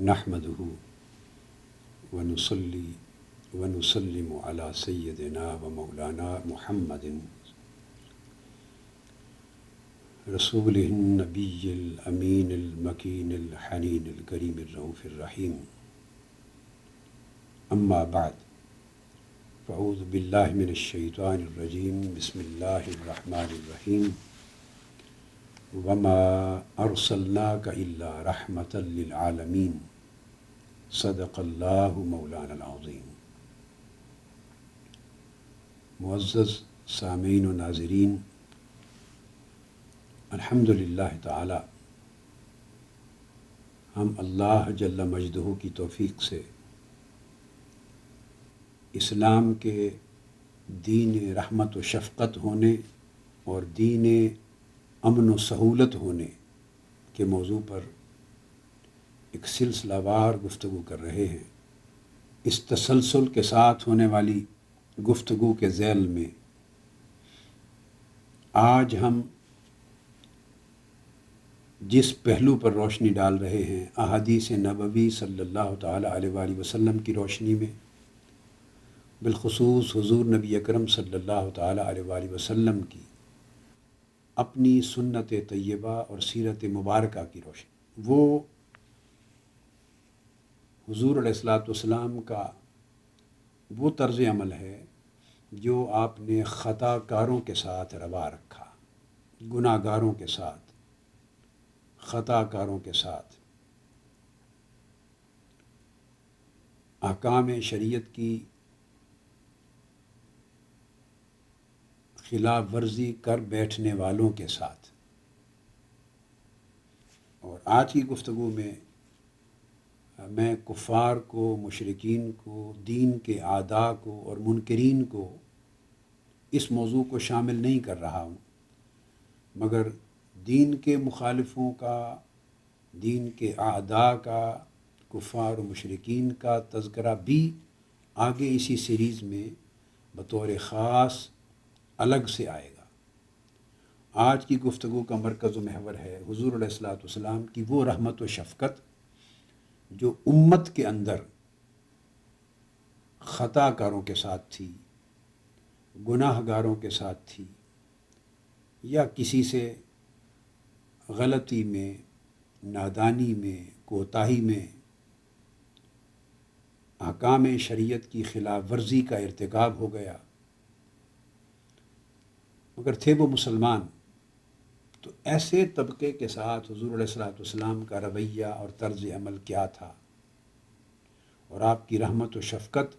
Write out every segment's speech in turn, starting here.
نحمده ونصلي ونسلم على سيدنا ومولانا محمد رسوله النبي الأمين المكين الحنين الكريم الرؤوف الرحيم. أما بعد، فأعوذ بالله من الشيطان الرجيم. بسم الله الرحمن الرحيم. وما أرسلناك إلا رحمة للعالمين. صدق الله مولانا العظيم. معزز سامعین و ناظرین، الحمدللہ تعالی ہم اللہ جل مجدہ کی توفیق سے اسلام کے دین رحمت و شفقت ہونے اور دین امن و سہولت ہونے کے موضوع پر ایک سلسلہ وار گفتگو کر رہے ہیں۔ اس تسلسل کے ساتھ ہونے والی گفتگو کے ذیل میں آج ہم جس پہلو پر روشنی ڈال رہے ہیں، احادیث نبوی صلی اللہ تعالی علیہ وآلہ وسلم کی روشنی میں، بالخصوص حضور نبی اکرم صلی اللہ تعالی علیہ وآلہ وسلم کی اپنی سنت طیبہ اور سیرت مبارکہ کی روشنی، وہ حضور علیہ الصلوۃ والسلام کا وہ طرز عمل ہے جو آپ نے خطا کاروں کے ساتھ روا رکھا، گناہ گاروں کے ساتھ، خطا کاروں کے ساتھ احکام شریعت کی خلاف ورزی کر بیٹھنے والوں کے ساتھ۔ اور آج کی گفتگو میں کفار کو، مشرکین کو، دین کے اعداء کو اور منکرین کو اس موضوع کو شامل نہیں کر رہا ہوں، مگر دین کے مخالفوں کا، دین کے اعداء کا، کفار و مشرکین کا تذکرہ بھی آگے اسی سیریز میں بطور خاص الگ سے آئے گا۔ آج کی گفتگو کا مرکز و محور ہے حضور علیہ الصلوۃ والسلام کی وہ رحمت و شفقت جو امت کے اندر خطا کاروں کے ساتھ تھی، گناہ گاروں کے ساتھ تھی، یا کسی سے غلطی میں، نادانی میں، کوتاہی میں احکام شریعت کی خلاف ورزی کا ارتکاب ہو گیا، مگر تھے وہ مسلمان۔ تو ایسے طبقے کے ساتھ حضور علیہ الصلوۃ والسلام کا رویہ اور طرز عمل کیا تھا، اور آپ کی رحمت و شفقت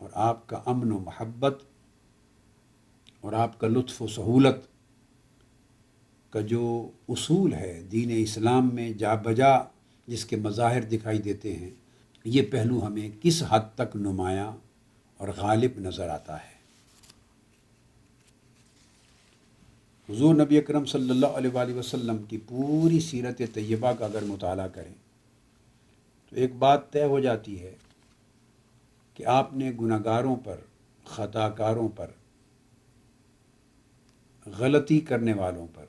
اور آپ کا امن و محبت اور آپ کا لطف و سہولت کا جو اصول ہے دین اسلام میں جا بجا جس کے مظاہر دکھائی دیتے ہیں، یہ پہلو ہمیں کس حد تک نمایاں اور غالب نظر آتا ہے۔ حضور نبی اکرم صلی اللہ علیہ وآلہ وسلم کی پوری سیرت طیبہ کا اگر مطالعہ کریں تو ایک بات طے ہو جاتی ہے کہ آپ نے گناہ گاروں پر، خطا کاروں پر، غلطی کرنے والوں پر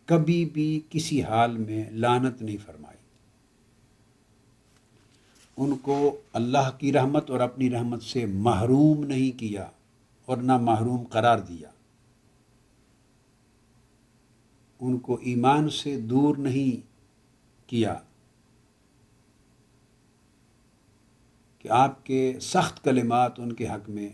کبھی بھی کسی حال میں لعنت نہیں فرمائی، ان کو اللہ کی رحمت اور اپنی رحمت سے محروم نہیں کیا اور نہ محروم قرار دیا، ان کو ایمان سے دور نہیں کیا کہ آپ کے سخت کلمات ان کے حق میں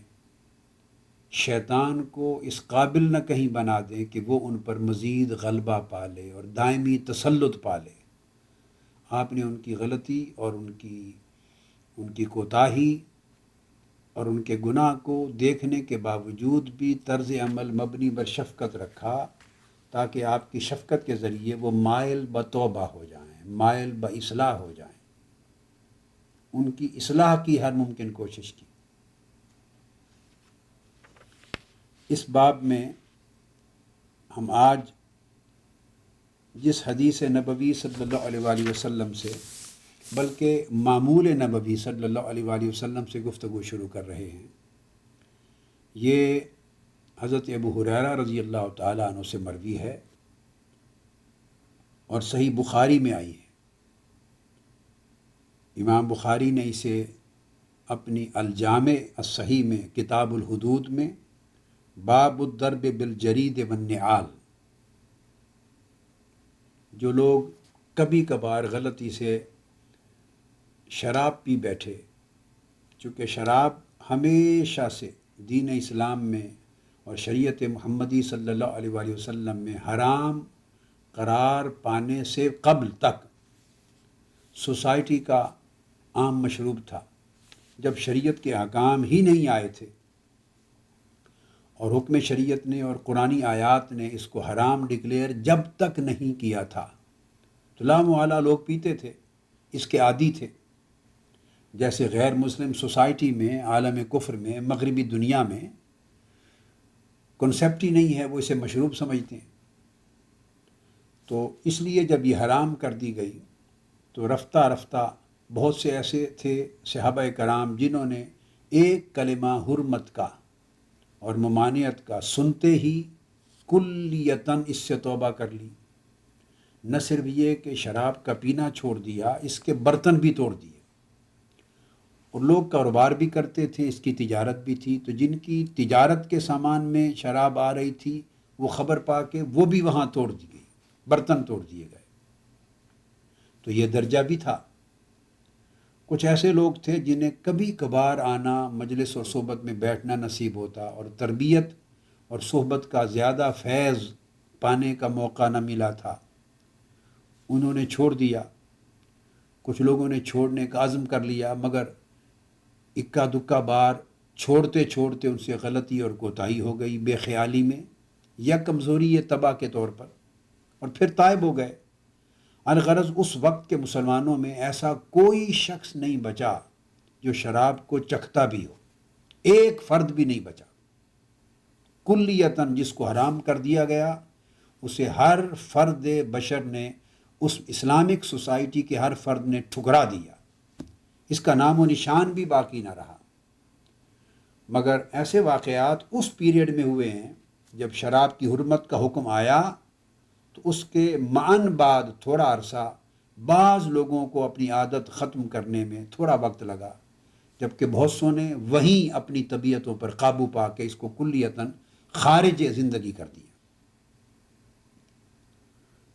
شیطان کو اس قابل نہ کہیں بنا دیں کہ وہ ان پر مزید غلبہ پالے اور دائمی تسلط پالے۔ آپ نے ان کی غلطی اور ان کی کوتاہی اور ان کے گناہ کو دیکھنے کے باوجود بھی طرز عمل مبنی بر شفقت رکھا، تاکہ آپ کی شفقت کے ذریعے وہ مائل بتوبہ ہو جائیں، مائل باصلاح ہو جائیں۔ ان کی اصلاح کی ہر ممکن کوشش کی۔ اس باب میں ہم آج جس حدیث نبوی صلی اللہ علیہ وآلہ وسلم سے، بلکہ معمول نبوی صلی اللہ علیہ وآلہ وسلم سے گفتگو شروع کر رہے ہیں، یہ حضرت ابو ہریرہ رضی اللہ تعالیٰ عنہ سے مروی ہے اور صحیح بخاری میں آئی ہے۔ امام بخاری نے اسے اپنی الجامع الصحیح میں کتاب الحدود میں باب الضرب بالجرید والنعال، جو لوگ کبھی کبھار غلطی سے شراب پی بیٹھے، چونکہ شراب ہمیشہ سے دین اسلام میں اور شریعت محمدی صلی اللہ علیہ وآلہ وسلم میں حرام قرار پانے سے قبل تک سوسائٹی کا عام مشروب تھا، جب شریعت کے احکام ہی نہیں آئے تھے اور حکم شریعت نے اور قرآنی آیات نے اس کو حرام ڈکلیئر جب تک نہیں کیا تھا، تو لامحالہ لوگ پیتے تھے، اس کے عادی تھے۔ جیسے غیر مسلم سوسائٹی میں، عالم کفر میں، مغربی دنیا میں کنسیپٹ ہی نہیں ہے، وہ اسے مشروب سمجھتے ہیں۔ تو اس لیے جب یہ حرام کر دی گئی تو رفتہ رفتہ بہت سے ایسے تھے صحابہ کرام جنہوں نے ایک کلمہ حرمت کا اور ممانعت کا سنتے ہی کلیتاً اس سے توبہ کر لی۔ نہ صرف یہ کہ شراب کا پینا چھوڑ دیا، اس کے برتن بھی توڑ دیے، اور لوگ کاروبار بھی کرتے تھے، اس کی تجارت بھی تھی، تو جن کی تجارت کے سامان میں شراب آ رہی تھی وہ خبر پا کے وہ بھی وہاں توڑ دی گئی، برتن توڑ دیے گئے۔ تو یہ درجہ بھی تھا۔ کچھ ایسے لوگ تھے جنہیں کبھی کبھار آنا، مجلس اور صحبت میں بیٹھنا نصیب ہوتا اور تربیت اور صحبت کا زیادہ فیض پانے کا موقع نہ ملا تھا، انہوں نے چھوڑ دیا۔ کچھ لوگوں نے چھوڑنے کا عزم کر لیا، مگر اکا دکا بار چھوڑتے چھوڑتے ان سے غلطی اور کوتاہی ہو گئی، بے خیالی میں یا کمزوری طبع کے طور پر، اور پھر تائب ہو گئے۔ الغرض اس وقت کے مسلمانوں میں ایسا کوئی شخص نہیں بچا جو شراب کو چکھتا بھی ہو، ایک فرد بھی نہیں بچا۔ کلیتاً جس کو حرام کر دیا گیا اسے ہر فرد بشر نے، اس اسلامک سوسائٹی کے ہر فرد نے ٹھکرا دیا، اس کا نام و نشان بھی باقی نہ رہا۔ مگر ایسے واقعات اس پیریڈ میں ہوئے ہیں جب شراب کی حرمت کا حکم آیا، تو اس کے معاً بعد تھوڑا عرصہ بعض لوگوں کو اپنی عادت ختم کرنے میں تھوڑا وقت لگا، جبکہ بہت سو نے وہیں اپنی طبیعتوں پر قابو پا کے اس کو کلیتاً خارج زندگی کر دیا۔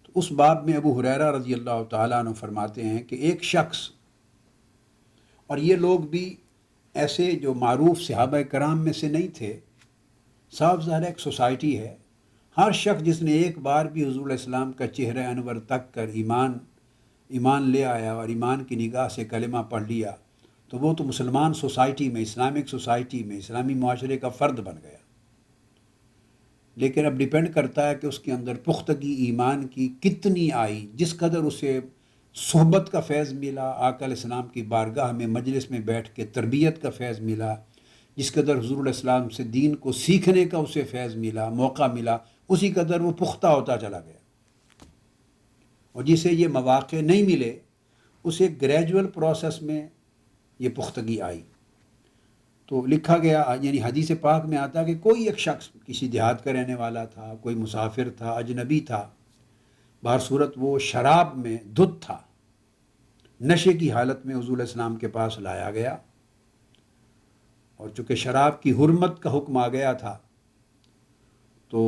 تو اس باب میں ابو ہریرہ رضی اللہ تعالیٰ عنہ فرماتے ہیں کہ ایک شخص، اور یہ لوگ بھی ایسے جو معروف صحابہ کرام میں سے نہیں تھے، صاف ظاہر ایک سوسائٹی ہے، ہر شخص جس نے ایک بار بھی حضور علیہ السلام کا چہرہ انور تک کر ایمان لے آیا اور ایمان کی نگاہ سے کلمہ پڑھ لیا، تو وہ تو مسلمان سوسائٹی میں، اسلامک سوسائٹی میں، اسلامی معاشرے کا فرد بن گیا۔ لیکن اب ڈیپینڈ کرتا ہے کہ اس کے اندر پختگی ایمان کی کتنی آئی، جس قدر اسے صحبت کا فیض ملا، آقا علیہ السلام کی بارگاہ میں مجلس میں بیٹھ کے تربیت کا فیض ملا، جس قدر حضور علیہ السلام سے دین کو سیکھنے کا اسے فیض ملا، موقع ملا، اسی قدر وہ پختہ ہوتا چلا گیا۔ اور جسے یہ مواقع نہیں ملے اسے گریجول پروسیس میں یہ پختگی آئی۔ تو لکھا گیا، یعنی حدیث پاک میں آتا کہ کوئی ایک شخص کسی دیہات کا رہنے والا تھا، کوئی مسافر تھا، اجنبی تھا، بہر صورت وہ شراب میں دھت تھا، نشے کی حالت میں حضور علیہ السلام کے پاس لایا گیا، اور چونکہ شراب کی حرمت کا حکم آ گیا تھا تو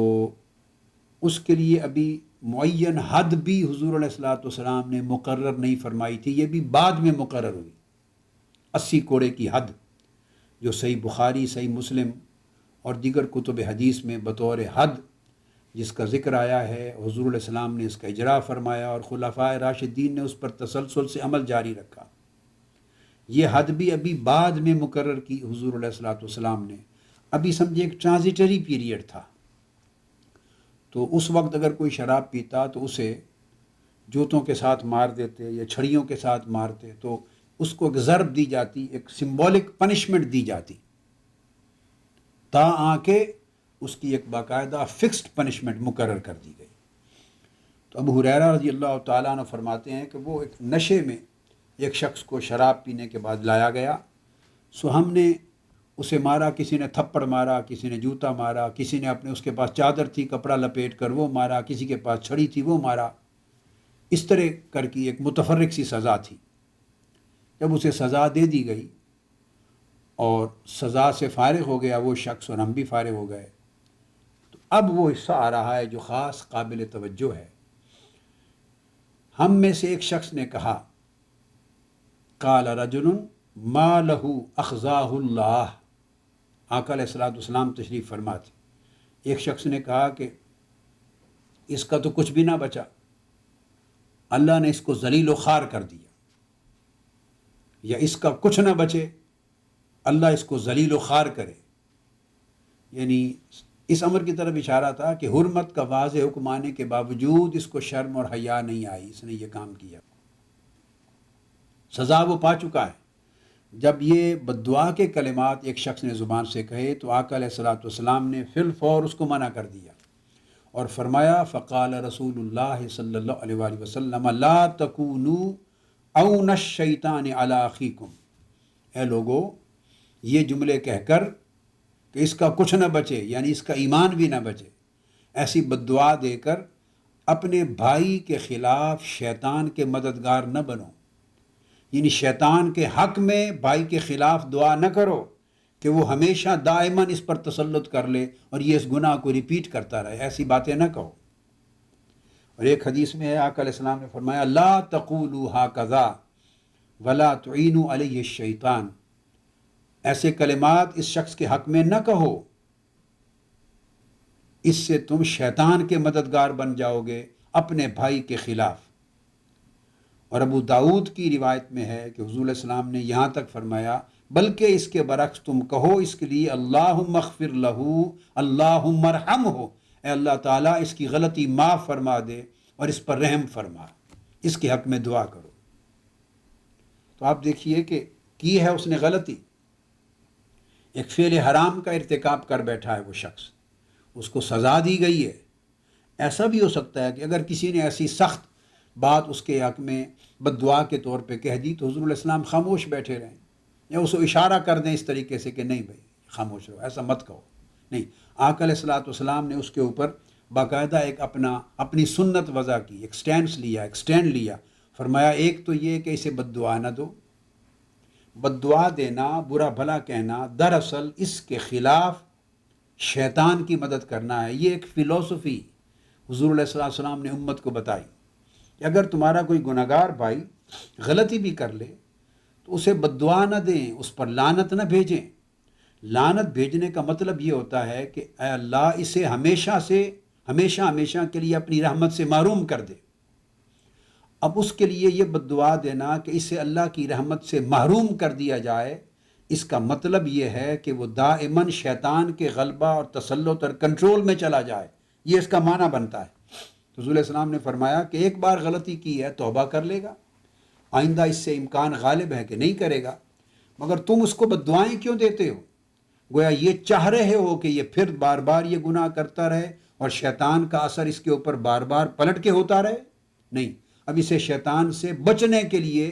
اس کے لیے ابھی معین حد بھی حضور علیہ السلام نے مقرر نہیں فرمائی تھی، یہ بھی بعد میں مقرر ہوئی، 80 کوڑے کی حد، جو صحیح بخاری، صحیح مسلم اور دیگر کتب حدیث میں بطور حد جس کا ذکر آیا ہے، حضور علیہ السلام نے اس کا اجرا فرمایا اور خلفائے راشدین نے اس پر تسلسل سے عمل جاری رکھا۔ یہ حد بھی ابھی بعد میں مقرر کی حضور علیہ السلام نے، ابھی سمجھے ایک ٹرانزیٹری پیریڈ تھا۔ تو اس وقت اگر کوئی شراب پیتا تو اسے جوتوں کے ساتھ مار دیتے یا چھڑیوں کے ساتھ مارتے، تو اس کو ایک ضرب دی جاتی، ایک سمبولک پنشمنٹ دی جاتی، تا آنکہ اس کی ایک باقاعدہ فکسڈ پنشمنٹ مقرر کر دی گئی۔ تو ابو ہریرہ رضی اللہ تعالیٰ عنہ فرماتے ہیں کہ وہ ایک نشے میں ایک شخص کو شراب پینے کے بعد لایا گیا، سو ہم نے اسے مارا، کسی نے تھپڑ مارا، کسی نے جوتا مارا، کسی نے اس کے پاس چادر تھی کپڑا لپیٹ کر وہ مارا، کسی کے پاس چھڑی تھی وہ مارا، اس طرح کر کی ایک متفرق سی سزا تھی۔ جب اسے سزا دے دی گئی اور سزا سے فارغ ہو گیا وہ شخص اور ہم بھی فارغ ہو گئے، تو اب وہ حصہ آ رہا ہے جو خاص قابل توجہ ہے۔ ہم میں سے ایک شخص نے کہا، قال رجل ما له اخزاہ اللہ، آقا علیہ الصلوۃ والسلام تشریف فرما تھے، ایک شخص نے کہا کہ اس کا تو کچھ بھی نہ بچا، اللہ نے اس کو ذلیل و خوار کر دیا، یا اس کا کچھ نہ بچے، اللہ اس کو ذلیل و خوار کرے۔ یعنی اس امر کی طرف اشارہ تھا کہ حرمت کا واضح حکم آنے کے باوجود اس کو شرم اور حیا نہیں آئی، اس نے یہ کام کیا، سزا وہ پا چکا ہے۔ جب یہ بددعا کے کلمات ایک شخص نے زبان سے کہے تو آقا علیہ الصلوۃ والسلام نے فی الفور اس کو منع کر دیا اور فرمایا، فقال رسول اللہ صلی اللہ علیہ وآلہ وسلم لا تکونوا عون الشیطان علی اخیکم، اے لوگو یہ جملے کہہ کر کہ اس کا کچھ نہ بچے، یعنی اس کا ایمان بھی نہ بچے، ایسی بددعا دے کر اپنے بھائی کے خلاف شیطان کے مددگار نہ بنو، یعنی شیطان کے حق میں بھائی کے خلاف دعا نہ کرو کہ وہ ہمیشہ دائماً اس پر تسلط کر لے اور یہ اس گناہ کو ریپیٹ کرتا رہے، ایسی باتیں نہ کہو۔ اور ایک حدیث میں ہے آقا علیہ السلام نے فرمایا، لا تقولوا ہاکذا ولا تعینوا علیہ الشیطان، ایسے کلمات اس شخص کے حق میں نہ کہو، اس سے تم شیطان کے مددگار بن جاؤ گے اپنے بھائی کے خلاف۔ اور ابو داؤد کی روایت میں ہے کہ حضور علیہ السلام نے یہاں تک فرمایا، بلکہ اس کے برعکس تم کہو اس کے لیے، اللہم اغفر لہ اللہم ارحمہ، اے اللہ تعالیٰ اس کی غلطی معاف فرما دے اور اس پر رحم فرما، اس کے حق میں دعا کرو۔ تو آپ دیکھیے کہ کی ہے اس نے غلطی، ایک فعل حرام کا ارتکاب کر بیٹھا ہے وہ شخص، اس کو سزا دی گئی ہے۔ ایسا بھی ہو سکتا ہے کہ اگر کسی نے ایسی سخت بات اس کے حق میں بد دعا کے طور پہ کہہ دی تو حضور علیہ السلام خاموش بیٹھے رہیں یا اس کو اشارہ کر دیں اس طریقے سے کہ نہیں بھائی خاموش رہو، ایسا مت کہو، نہیں۔ آقا علیہ الصلوۃ والسلام نے اس کے اوپر باقاعدہ ایک اپنی سنت وضع کی، ایک سٹینڈ لیا، فرمایا ایک تو یہ کہ اسے بد دعا نہ دو، بد دعا دینا، برا بھلا کہنا دراصل اس کے خلاف شیطان کی مدد کرنا ہے۔ یہ ایک فلسفی حضور علیہ الصلوۃ والسلام نے امت کو بتائی کہ اگر تمہارا کوئی گناہگار بھائی غلطی بھی کر لے تو اسے بد دعا نہ دیں، اس پر لعنت نہ بھیجیں۔ لعنت بھیجنے کا مطلب یہ ہوتا ہے کہ اے اللہ اسے ہمیشہ کے لیے اپنی رحمت سے محروم کر دے۔ اب اس کے لیے یہ بد دعا دینا کہ اسے اللہ کی رحمت سے محروم کر دیا جائے، اس کا مطلب یہ ہے کہ وہ دائماً شیطان کے غلبہ اور تسلط اور کنٹرول میں چلا جائے، یہ اس کا معنی بنتا ہے۔ تو رسول اللہ علیہ السلام نے فرمایا کہ ایک بار غلطی کی ہے توبہ کر لے گا، آئندہ اس سے امکان غالب ہے کہ نہیں کرے گا، مگر تم اس کو بد دعائیں کیوں دیتے ہو؟ گویا یہ چاہ رہے ہو کہ یہ پھر بار بار یہ گناہ کرتا رہے اور شیطان کا اثر اس کے اوپر بار بار پلٹ کے ہوتا رہے؟ نہیں، اب اسے شیطان سے بچنے کے لیے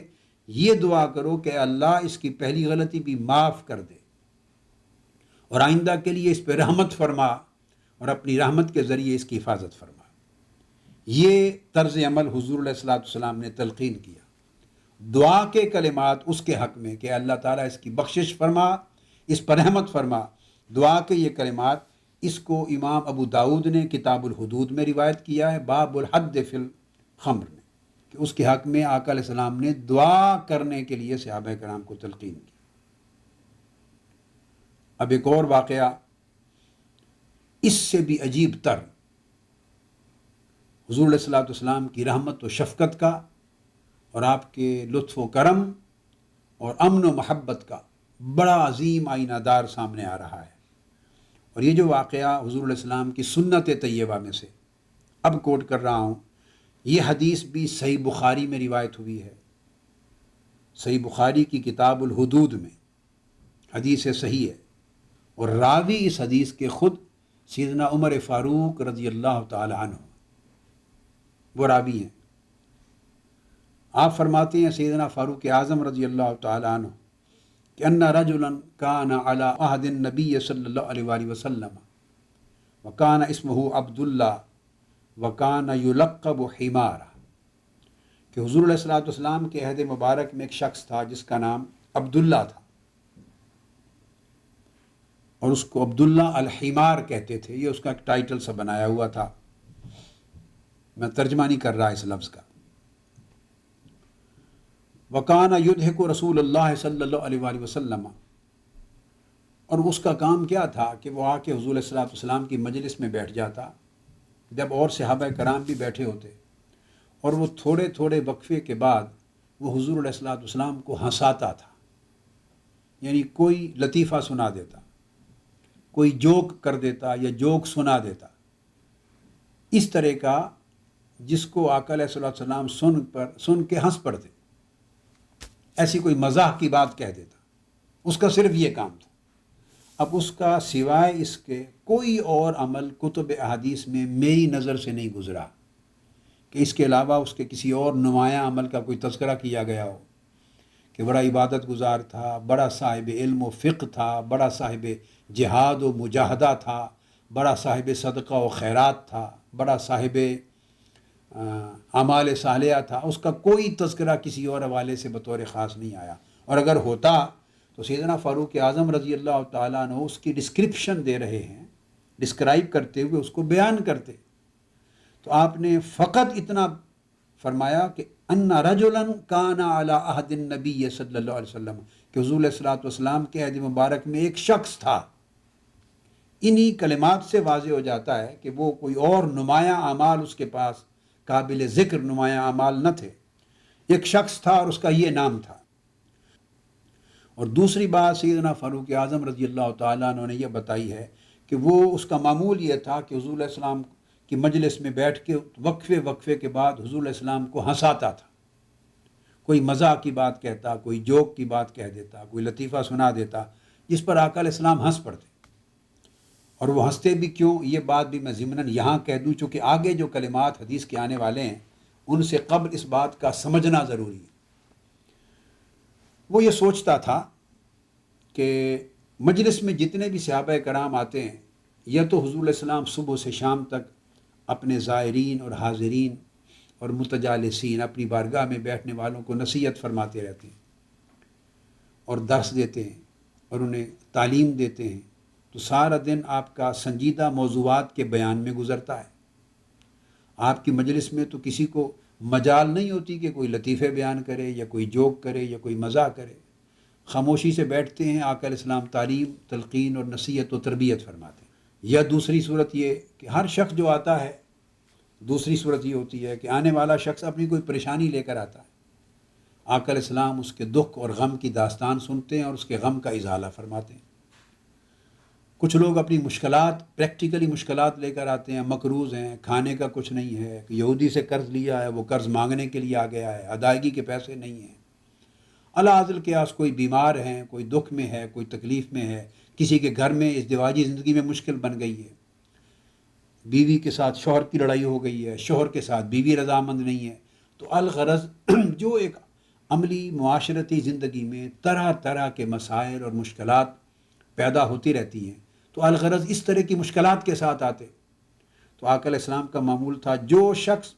یہ دعا کرو کہ اللہ اس کی پہلی غلطی بھی معاف کر دے اور آئندہ کے لیے اس پہ رحمت فرما اور اپنی رحمت کے ذریعے اس کی حفاظت فرما۔ یہ طرز عمل حضور علیہ الصلوۃ والسلام نے تلقین کیا۔ دعا کے کلمات اس کے حق میں کہ اللہ تعالیٰ اس کی بخشش فرما، اس پر رحمت فرما، دعا کے یہ کلمات، اس کو امام ابو داؤد نے کتاب الحدود میں روایت کیا ہے، باب الحد فی الخمر میں، کہ اس کے حق میں آقا علیہ السلام نے دعا کرنے کے لیے صحابہ کرام کو تلقین کی۔ اب ایک اور واقعہ اس سے بھی عجیب تر، حضور علیہ الصلوۃ والسلام کی رحمت و شفقت کا اور آپ کے لطف و کرم اور امن و محبت کا بڑا عظیم آئینہ دار سامنے آ رہا ہے۔ اور یہ جو واقعہ حضور علیہ السلام کی سنت طیبہ میں سے اب کوٹ کر رہا ہوں، یہ حدیث بھی صحیح بخاری میں روایت ہوئی ہے، صحیح بخاری کی کتاب الحدود میں حدیث صحیح ہے، اور راوی اس حدیث کے خود سیدنا عمر فاروق رضی اللہ تعالی عنہ وہ راوی ہیں۔ آپ فرماتے ہیں سیدنا فاروق اعظم رضی اللہ تعالی عنہ کہ ان رجلا کان علی عہد النبی صلی اللہ علیہ وآلہ وسلم وکان اسمہ عبداللہ وکان یلقب حمارہ، کہ حضور علیہ الصلوۃ والسلام کے عہد مبارک میں ایک شخص تھا جس کا نام عبداللہ تھا، اور اس کو عبداللہ الحمار کہتے تھے، یہ اس کا ایک ٹائٹل سا بنایا ہوا تھا، میں ترجمہ نہیں کر رہا اس لفظ کا۔ وَكَانَ يُضْحِكُ رسول اللہ صلی اللہ علیہ وآلہ وسلم، اور اس کا کام کیا تھا کہ وہ آ کے حضور علیہ الصلوۃ والسلام کی مجلس میں بیٹھ جاتا جب اور صحابہ کرام بھی بیٹھے ہوتے، اور وہ تھوڑے تھوڑے وقفے کے بعد وہ حضور علیہ الصلوۃ والسلام کو ہنساتا تھا، یعنی کوئی لطیفہ سنا دیتا، کوئی جوک کر دیتا یا جوک سنا دیتا، اس طرح کا جس کو آقا علیہ الصلوۃ والسلام سن کے ہنس پڑتے، ایسی کوئی مزاح کی بات کہہ دیتا، اس کا صرف یہ کام تھا۔ اب اس کا سوائے اس کے کوئی اور عمل کتب احادیث میں میری نظر سے نہیں گزرا کہ اس کے علاوہ اس کے کسی اور نمایاں عمل کا کوئی تذکرہ کیا گیا ہو کہ بڑا عبادت گزار تھا، بڑا صاحب علم و فقہ تھا، بڑا صاحب جہاد و مجاہدہ تھا، بڑا صاحب صدقہ و خیرات تھا، بڑا صاحب اعمال صالحہ تھا، اس کا کوئی تذکرہ کسی اور حوالے سے بطور خاص نہیں آیا، اور اگر ہوتا تو سیدنا فاروق اعظم رضی اللہ تعالیٰ عنہ اس کی ڈسکرپشن دے رہے ہیں، ڈسکرائب کرتے ہوئے اس کو بیان کرتے، تو آپ نے فقط اتنا فرمایا کہ ان رجلا کان علی عہد النبی صلی اللہ علیہ وسلم، کہ حضور علیہ الصلوۃ والسلام کے عہد مبارک میں ایک شخص تھا۔ انہی کلمات سے واضح ہو جاتا ہے کہ وہ کوئی اور نمایاں اعمال اس کے پاس قابل ذکر نمایاں اعمال نہ تھے، ایک شخص تھا اور اس کا یہ نام تھا۔ اور دوسری بات سیدنا فاروق اعظم رضی اللہ تعالیٰ عنہ نے یہ بتائی ہے کہ وہ اس کا معمول یہ تھا کہ حضور علیہ السلام کی مجلس میں بیٹھ کے وقفے کے بعد حضور علیہ السلام کو ہنساتا تھا، کوئی مزاح کی بات کہتا، کوئی جوک کی بات کہہ دیتا، کوئی لطیفہ سنا دیتا جس پر آقا علیہ السلام ہنس پڑتے، اور وہ ہنستے بھی کیوں، یہ بات بھی میں ضمناً یہاں کہہ دوں چونکہ آگے جو کلمات حدیث کے آنے والے ہیں ان سے قبل اس بات کا سمجھنا ضروری ہے۔ وہ یہ سوچتا تھا کہ مجلس میں جتنے بھی صحابہ کرام آتے ہیں یا تو حضور علیہ السلام صبح سے شام تک اپنے زائرین اور حاضرین اور متجالسین، اپنی بارگاہ میں بیٹھنے والوں کو نصیحت فرماتے رہتے ہیں اور درس دیتے ہیں اور انہیں تعلیم دیتے ہیں، تو سارا دن آپ کا سنجیدہ موضوعات کے بیان میں گزرتا ہے۔ آپ کی مجلس میں تو کسی کو مجال نہیں ہوتی کہ کوئی لطیفے بیان کرے یا کوئی جوک کرے یا کوئی مزاح کرے، خاموشی سے بیٹھتے ہیں، آقا علیہ السلام تعلیم، تلقین اور نصیحت و تربیت فرماتے ہیں۔ یا دوسری صورت یہ کہ ہر شخص جو آتا ہے، دوسری صورت یہ ہوتی ہے کہ آنے والا شخص اپنی کوئی پریشانی لے کر آتا ہے، آقا علیہ السلام اس کے دکھ اور غم کی داستان سنتے ہیں اور اس کے غم کا ازالہ فرماتے ہیں۔ کچھ لوگ اپنی مشکلات، پریکٹیکلی مشکلات لے کر آتے ہیں، مقروض ہیں، کھانے کا کچھ نہیں ہے، یہودی سے قرض لیا ہے، وہ قرض مانگنے کے لیے آ گیا ہے، ادائیگی کے پیسے نہیں ہیں، الحاصل قیاس کوئی بیمار ہیں، کوئی دکھ میں ہے، کوئی تکلیف میں ہے، کسی کے گھر میں ازدواجی زندگی میں مشکل بن گئی ہے، بیوی کے ساتھ شوہر کی لڑائی ہو گئی ہے، شوہر کے ساتھ بیوی رضامند نہیں ہے، تو الغرض جو ایک عملی معاشرتی زندگی میں طرح طرح کے مسائل اور مشکلات پیدا ہوتی رہتی ہیں، تو الغرض اس طرح کی مشکلات کے ساتھ آتے، تو آقا علیہ السلام کا معمول تھا جو شخص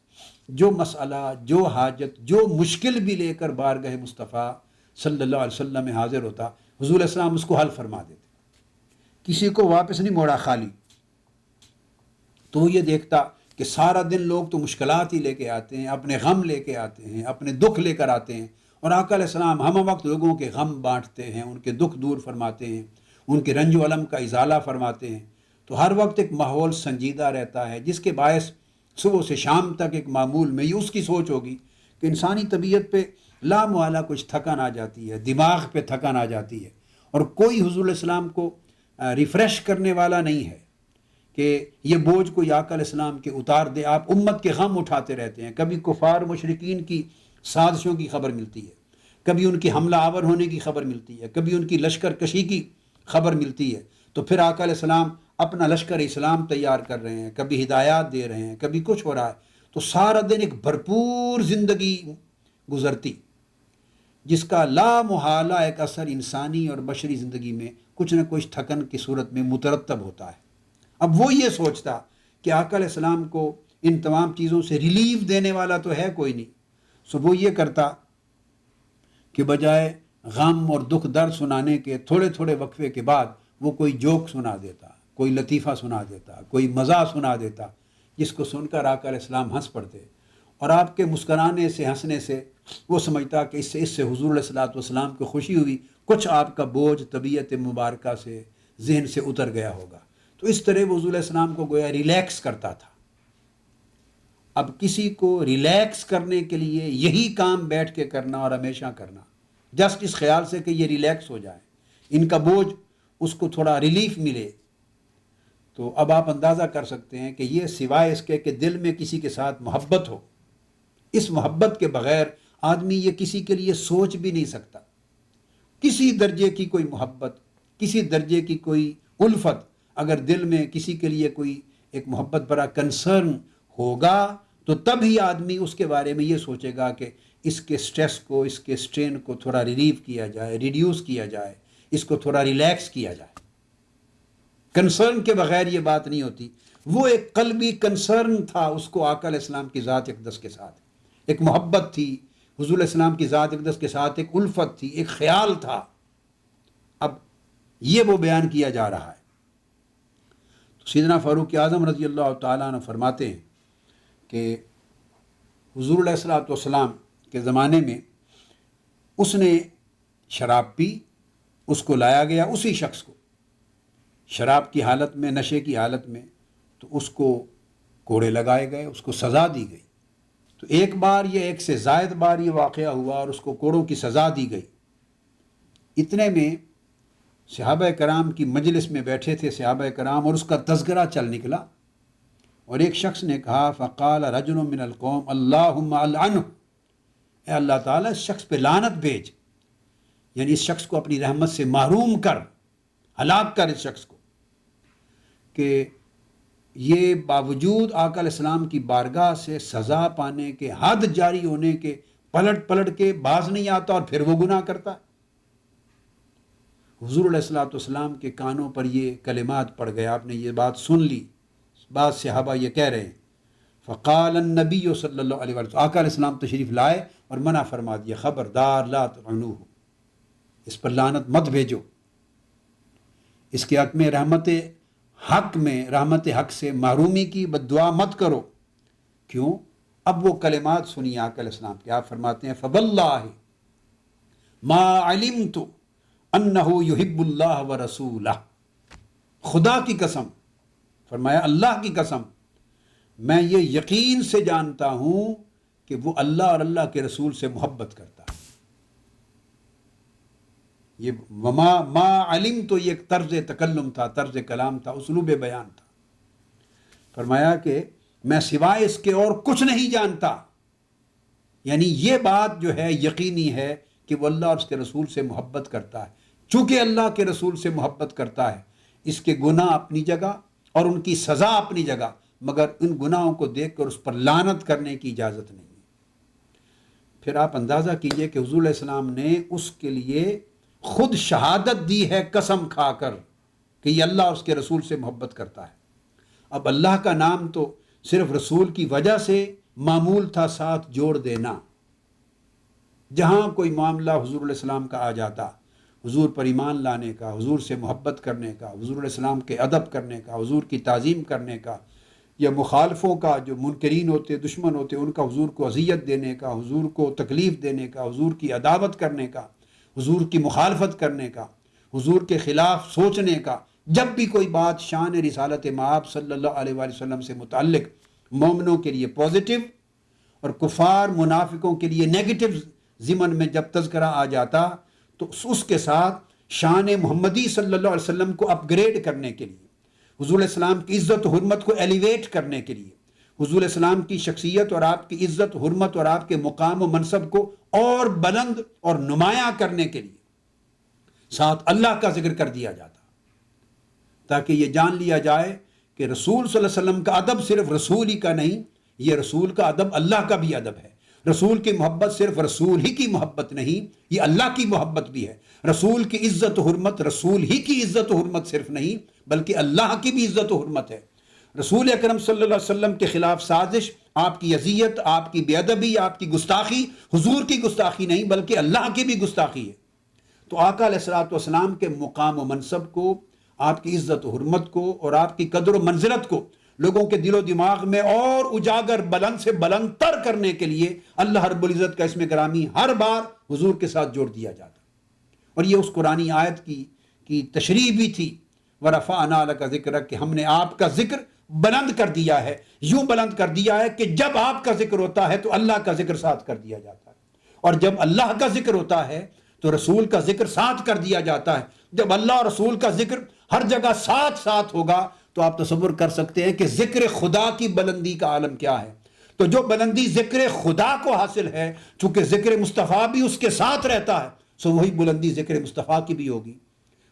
جو مسئلہ، جو حاجت، جو مشکل بھی لے کر بارگاہ مصطفیٰ صلی اللہ علیہ وسلم میں حاضر ہوتا، حضور علیہ السلام اس کو حل فرما دیتے، کسی کو واپس نہیں موڑا خالی۔ تو وہ یہ دیکھتا کہ سارا دن لوگ تو مشکلات ہی لے کے آتے ہیں، اپنے غم لے کے آتے ہیں، اپنے دکھ لے کر آتے ہیں، اور آقا علیہ السلام ہم وقت لوگوں کے غم بانٹتے ہیں، ان کے دکھ دور فرماتے ہیں، ان کے رنج و الم کا ازالہ فرماتے ہیں، تو ہر وقت ایک ماحول سنجیدہ رہتا ہے، جس کے باعث صبح سے شام تک ایک معمول میں یہ اس کی سوچ ہوگی کہ انسانی طبیعت پہ لامحالہ کچھ تھکن آ جاتی ہے، دماغ پہ تھکن آ جاتی ہے، اور کوئی حضور علیہ السلام کو ریفریش کرنے والا نہیں ہے کہ یہ بوجھ کوئی آقا علیہ السلام کے اتار دے۔ آپ امت کے غم اٹھاتے رہتے ہیں، کبھی کفار مشرکین کی سازشوں کی خبر ملتی ہے، کبھی ان کی حملہ آور ہونے کی خبر ملتی ہے، کبھی ان کی لشکر کشی کی خبر ملتی ہے، تو پھر آقا علیہ السلام اپنا لشکر اسلام تیار کر رہے ہیں، کبھی ہدایات دے رہے ہیں، کبھی کچھ ہو رہا ہے، تو سارا دن ایک بھرپور زندگی گزرتی جس کا لا محالہ ایک اثر انسانی اور بشری زندگی میں کچھ نہ کچھ تھکن کی صورت میں مترتب ہوتا ہے۔ اب وہ یہ سوچتا کہ آقا علیہ السلام کو ان تمام چیزوں سے ریلیف دینے والا تو ہے کوئی نہیں، سو وہ یہ کرتا کہ بجائے غم اور دکھ درد سنانے کے تھوڑے تھوڑے وقفے کے بعد وہ کوئی جوک سنا دیتا، کوئی لطیفہ سنا دیتا، کوئی مزاح سنا دیتا، جس کو سن کر آقا علیہ السلام ہنس پڑتے، اور آپ کے مسکرانے سے ہنسنے سے وہ سمجھتا کہ اس سے حضور علیہ الصلوۃ والسلام کو خوشی ہوئی، کچھ آپ کا بوجھ طبیعت مبارکہ سے ذہن سے اتر گیا ہوگا۔ تو اس طرح وہ حضور علیہ السلام کو گویا ریلیکس کرتا تھا۔ اب کسی کو ریلیکس کرنے کے لیے یہی کام بیٹھ کے کرنا اور ہمیشہ کرنا، جسٹ اس خیال سے کہ یہ ریلیکس ہو جائے، ان کا بوجھ اس کو تھوڑا ریلیف ملے، تو اب آپ اندازہ کر سکتے ہیں کہ یہ سوائے اس کے کہ دل میں کسی کے ساتھ محبت ہو، اس محبت کے بغیر آدمی یہ کسی کے لیے سوچ بھی نہیں سکتا۔ کسی درجے کی کوئی محبت، کسی درجے کی کوئی الفت اگر دل میں کسی کے لیے کوئی ایک محبت بڑا کنسرن ہوگا تو تب ہی آدمی اس کے بارے میں یہ سوچے گا کہ اس کے سٹریس کو، اس کے سٹرین کو تھوڑا ریلیف کیا جائے، ریڈیوس کیا جائے، اس کو تھوڑا ریلیکس کیا جائے۔ کنسرن کے بغیر یہ بات نہیں ہوتی۔ وہ ایک قلبی کنسرن تھا اس کو آقا علیہ السلام کی ذات اقدس کے ساتھ، ایک محبت تھی حضور علیہ السلام کی ذات اقدس کے ساتھ، ایک الفت تھی، ایک خیال تھا۔ اب یہ وہ بیان کیا جا رہا ہے۔ تو سیدنا فاروق اعظم رضی اللہ تعالیٰ عنہ فرماتے ہیں کہ حضور علیہ الصلوۃ والسلام کے زمانے میں اس نے شراب پی، اس کو لایا گیا اسی شخص کو شراب کی حالت میں، نشے کی حالت میں، تو اس کو کوڑے لگائے گئے، اس کو سزا دی گئی۔ تو ایک بار یہ ایک سے زائد بار یہ واقعہ ہوا اور اس کو کوڑوں کی سزا دی گئی۔ اتنے میں صحابہ کرام کی مجلس میں بیٹھے تھے صحابہ کرام، اور اس کا تذکرہ چل نکلا، اور ایک شخص نے کہا فقال رجل من القوم اللہم العنہ، اے اللہ تعالیٰ اس شخص پہ لعنت بھیج، یعنی اس شخص کو اپنی رحمت سے محروم کر، ہلاک کر اس شخص کو، کہ یہ باوجود آقا علیہ السلام کی بارگاہ سے سزا پانے کے، حد جاری ہونے کے، پلٹ کے باز نہیں آتا اور پھر وہ گناہ کرتا ہے۔ حضور علیہ الصلوۃ والسلام کے کانوں پر یہ کلمات پڑ گئے، آپ نے یہ بات سن لی، بعض صحابہ یہ کہہ رہے ہیں فقال النبی صلی اللہ علیہ وسلم، آقا علیہ السلام تشریف لائے اور منع فرما دیا، خبردار لا تعنوہ، اس پر لعنت مت بھیجو، اس کے حق میں رحمت حق سے محرومی کی بد دعا مت کرو۔ کیوں؟ اب وہ کلمات سنیے آقا علیہ السلام کے، آپ فرماتے ہیں فواللہ ما علمت انہ یحب اللہ ورسولہ، خدا کی قسم، فرمایا اللہ کی قسم، میں یہ یقین سے جانتا ہوں کہ وہ اللہ اور اللہ کے رسول سے محبت کرتا ہے۔ یہ ما علم تو یہ ایک طرز تکلم تھا، طرز کلام تھا، اسلوب بیان تھا۔ فرمایا کہ میں سوائے اس کے اور کچھ نہیں جانتا، یعنی یہ بات جو ہے یقینی ہے کہ وہ اللہ اور اس کے رسول سے محبت کرتا ہے۔ چونکہ اللہ کے رسول سے محبت کرتا ہے، اس کے گناہ اپنی جگہ اور ان کی سزا اپنی جگہ، مگر ان گناہوں کو دیکھ کر اس پر لعنت کرنے کی اجازت نہیں ہے۔ پھر آپ اندازہ کیجئے کہ حضور علیہ السلام نے اس کے لیے خود شہادت دی ہے قسم کھا کر کہ یہ اللہ اور اس کے رسول سے محبت کرتا ہے۔ اب اللہ کا نام تو صرف رسول کی وجہ سے معمول تھا ساتھ جوڑ دینا۔ جہاں کوئی معاملہ حضور علیہ السلام کا آ جاتا، حضور پر ایمان لانے کا، حضور سے محبت کرنے کا، حضور علیہ السلام کے ادب کرنے کا، حضور کی تعظیم کرنے کا، یا مخالفوں کا جو منکرین ہوتے، دشمن ہوتے، ان کا حضور کو اذیت دینے کا، حضور کو تکلیف دینے کا، حضور کی عداوت کرنے کا، حضور کی مخالفت کرنے کا، حضور کے خلاف سوچنے کا، جب بھی کوئی بات شان رسالت مآب صلی اللہ علیہ وآلہ وسلم سے متعلق مومنوں کے لیے پازیٹیو اور کفار منافقوں کے لیے نیگیٹو ضمن میں جب تذکرہ آ جاتا، تو اس کے ساتھ شان محمدی صلی اللہ علیہ وسلم کو اپ گریڈ کرنے کے لیے، حضور علیہ السلام کی عزت و حرمت کو ایلیویٹ کرنے کے لیے، حضور علیہ السلام کی شخصیت اور آپ کی عزت و حرمت اور آپ کے مقام و منصب کو اور بلند اور نمایاں کرنے کے لیے ساتھ اللہ کا ذکر کر دیا جاتا، تاکہ یہ جان لیا جائے کہ رسول صلی اللہ علیہ وسلم کا ادب صرف رسول ہی کا نہیں، یہ رسول کا ادب اللہ کا بھی ادب ہے۔ رسول کی محبت صرف رسول ہی کی محبت نہیں، یہ اللہ کی محبت بھی ہے۔ رسول کی عزت و حرمت رسول ہی کی عزت و حرمت صرف نہیں، بلکہ اللہ کی بھی عزت و حرمت ہے۔ رسول اکرم صلی اللہ علیہ وسلم کے خلاف سازش آپ کی اذیت، آپ کی بے ادبی، آپ کی گستاخی حضور کی گستاخی نہیں بلکہ اللہ کی بھی گستاخی ہے۔ تو آقا علیہ الصلوۃ والسلام کے مقام و منصب کو، آپ کی عزت و حرمت کو اور آپ کی قدر و منزلت کو لوگوں کے دل و دماغ میں اور اجاگر بلند سے بلند تر کرنے کے لیے اللہ رب العزت کا اسم گرامی ہر بار حضور کے ساتھ جوڑ دیا جاتا۔ اور یہ اس قرآنی آیت کی تشریح بھی تھی، وَرَفَعْنَا لَكَ ذِكْرَكَ، کہ ہم نے آپ کا ذکر بلند کر دیا ہے، یوں بلند کر دیا ہے کہ جب آپ کا ذکر ہوتا ہے تو اللہ کا ذکر ساتھ کر دیا جاتا ہے، اور جب اللہ کا ذکر ہوتا ہے تو رسول کا ذکر ساتھ کر دیا جاتا ہے۔ جب اللہ اور رسول کا ذکر ہر جگہ ساتھ ساتھ ہوگا تو آپ تصور کر سکتے ہیں کہ ذکر خدا کی بلندی کا عالم کیا ہے۔ تو جو بلندی ذکر خدا کو حاصل ہے، چونکہ ذکر مصطفیٰ بھی اس کے ساتھ رہتا ہے، سو وہی بلندی ذکر مصطفیٰ کی بھی ہوگی،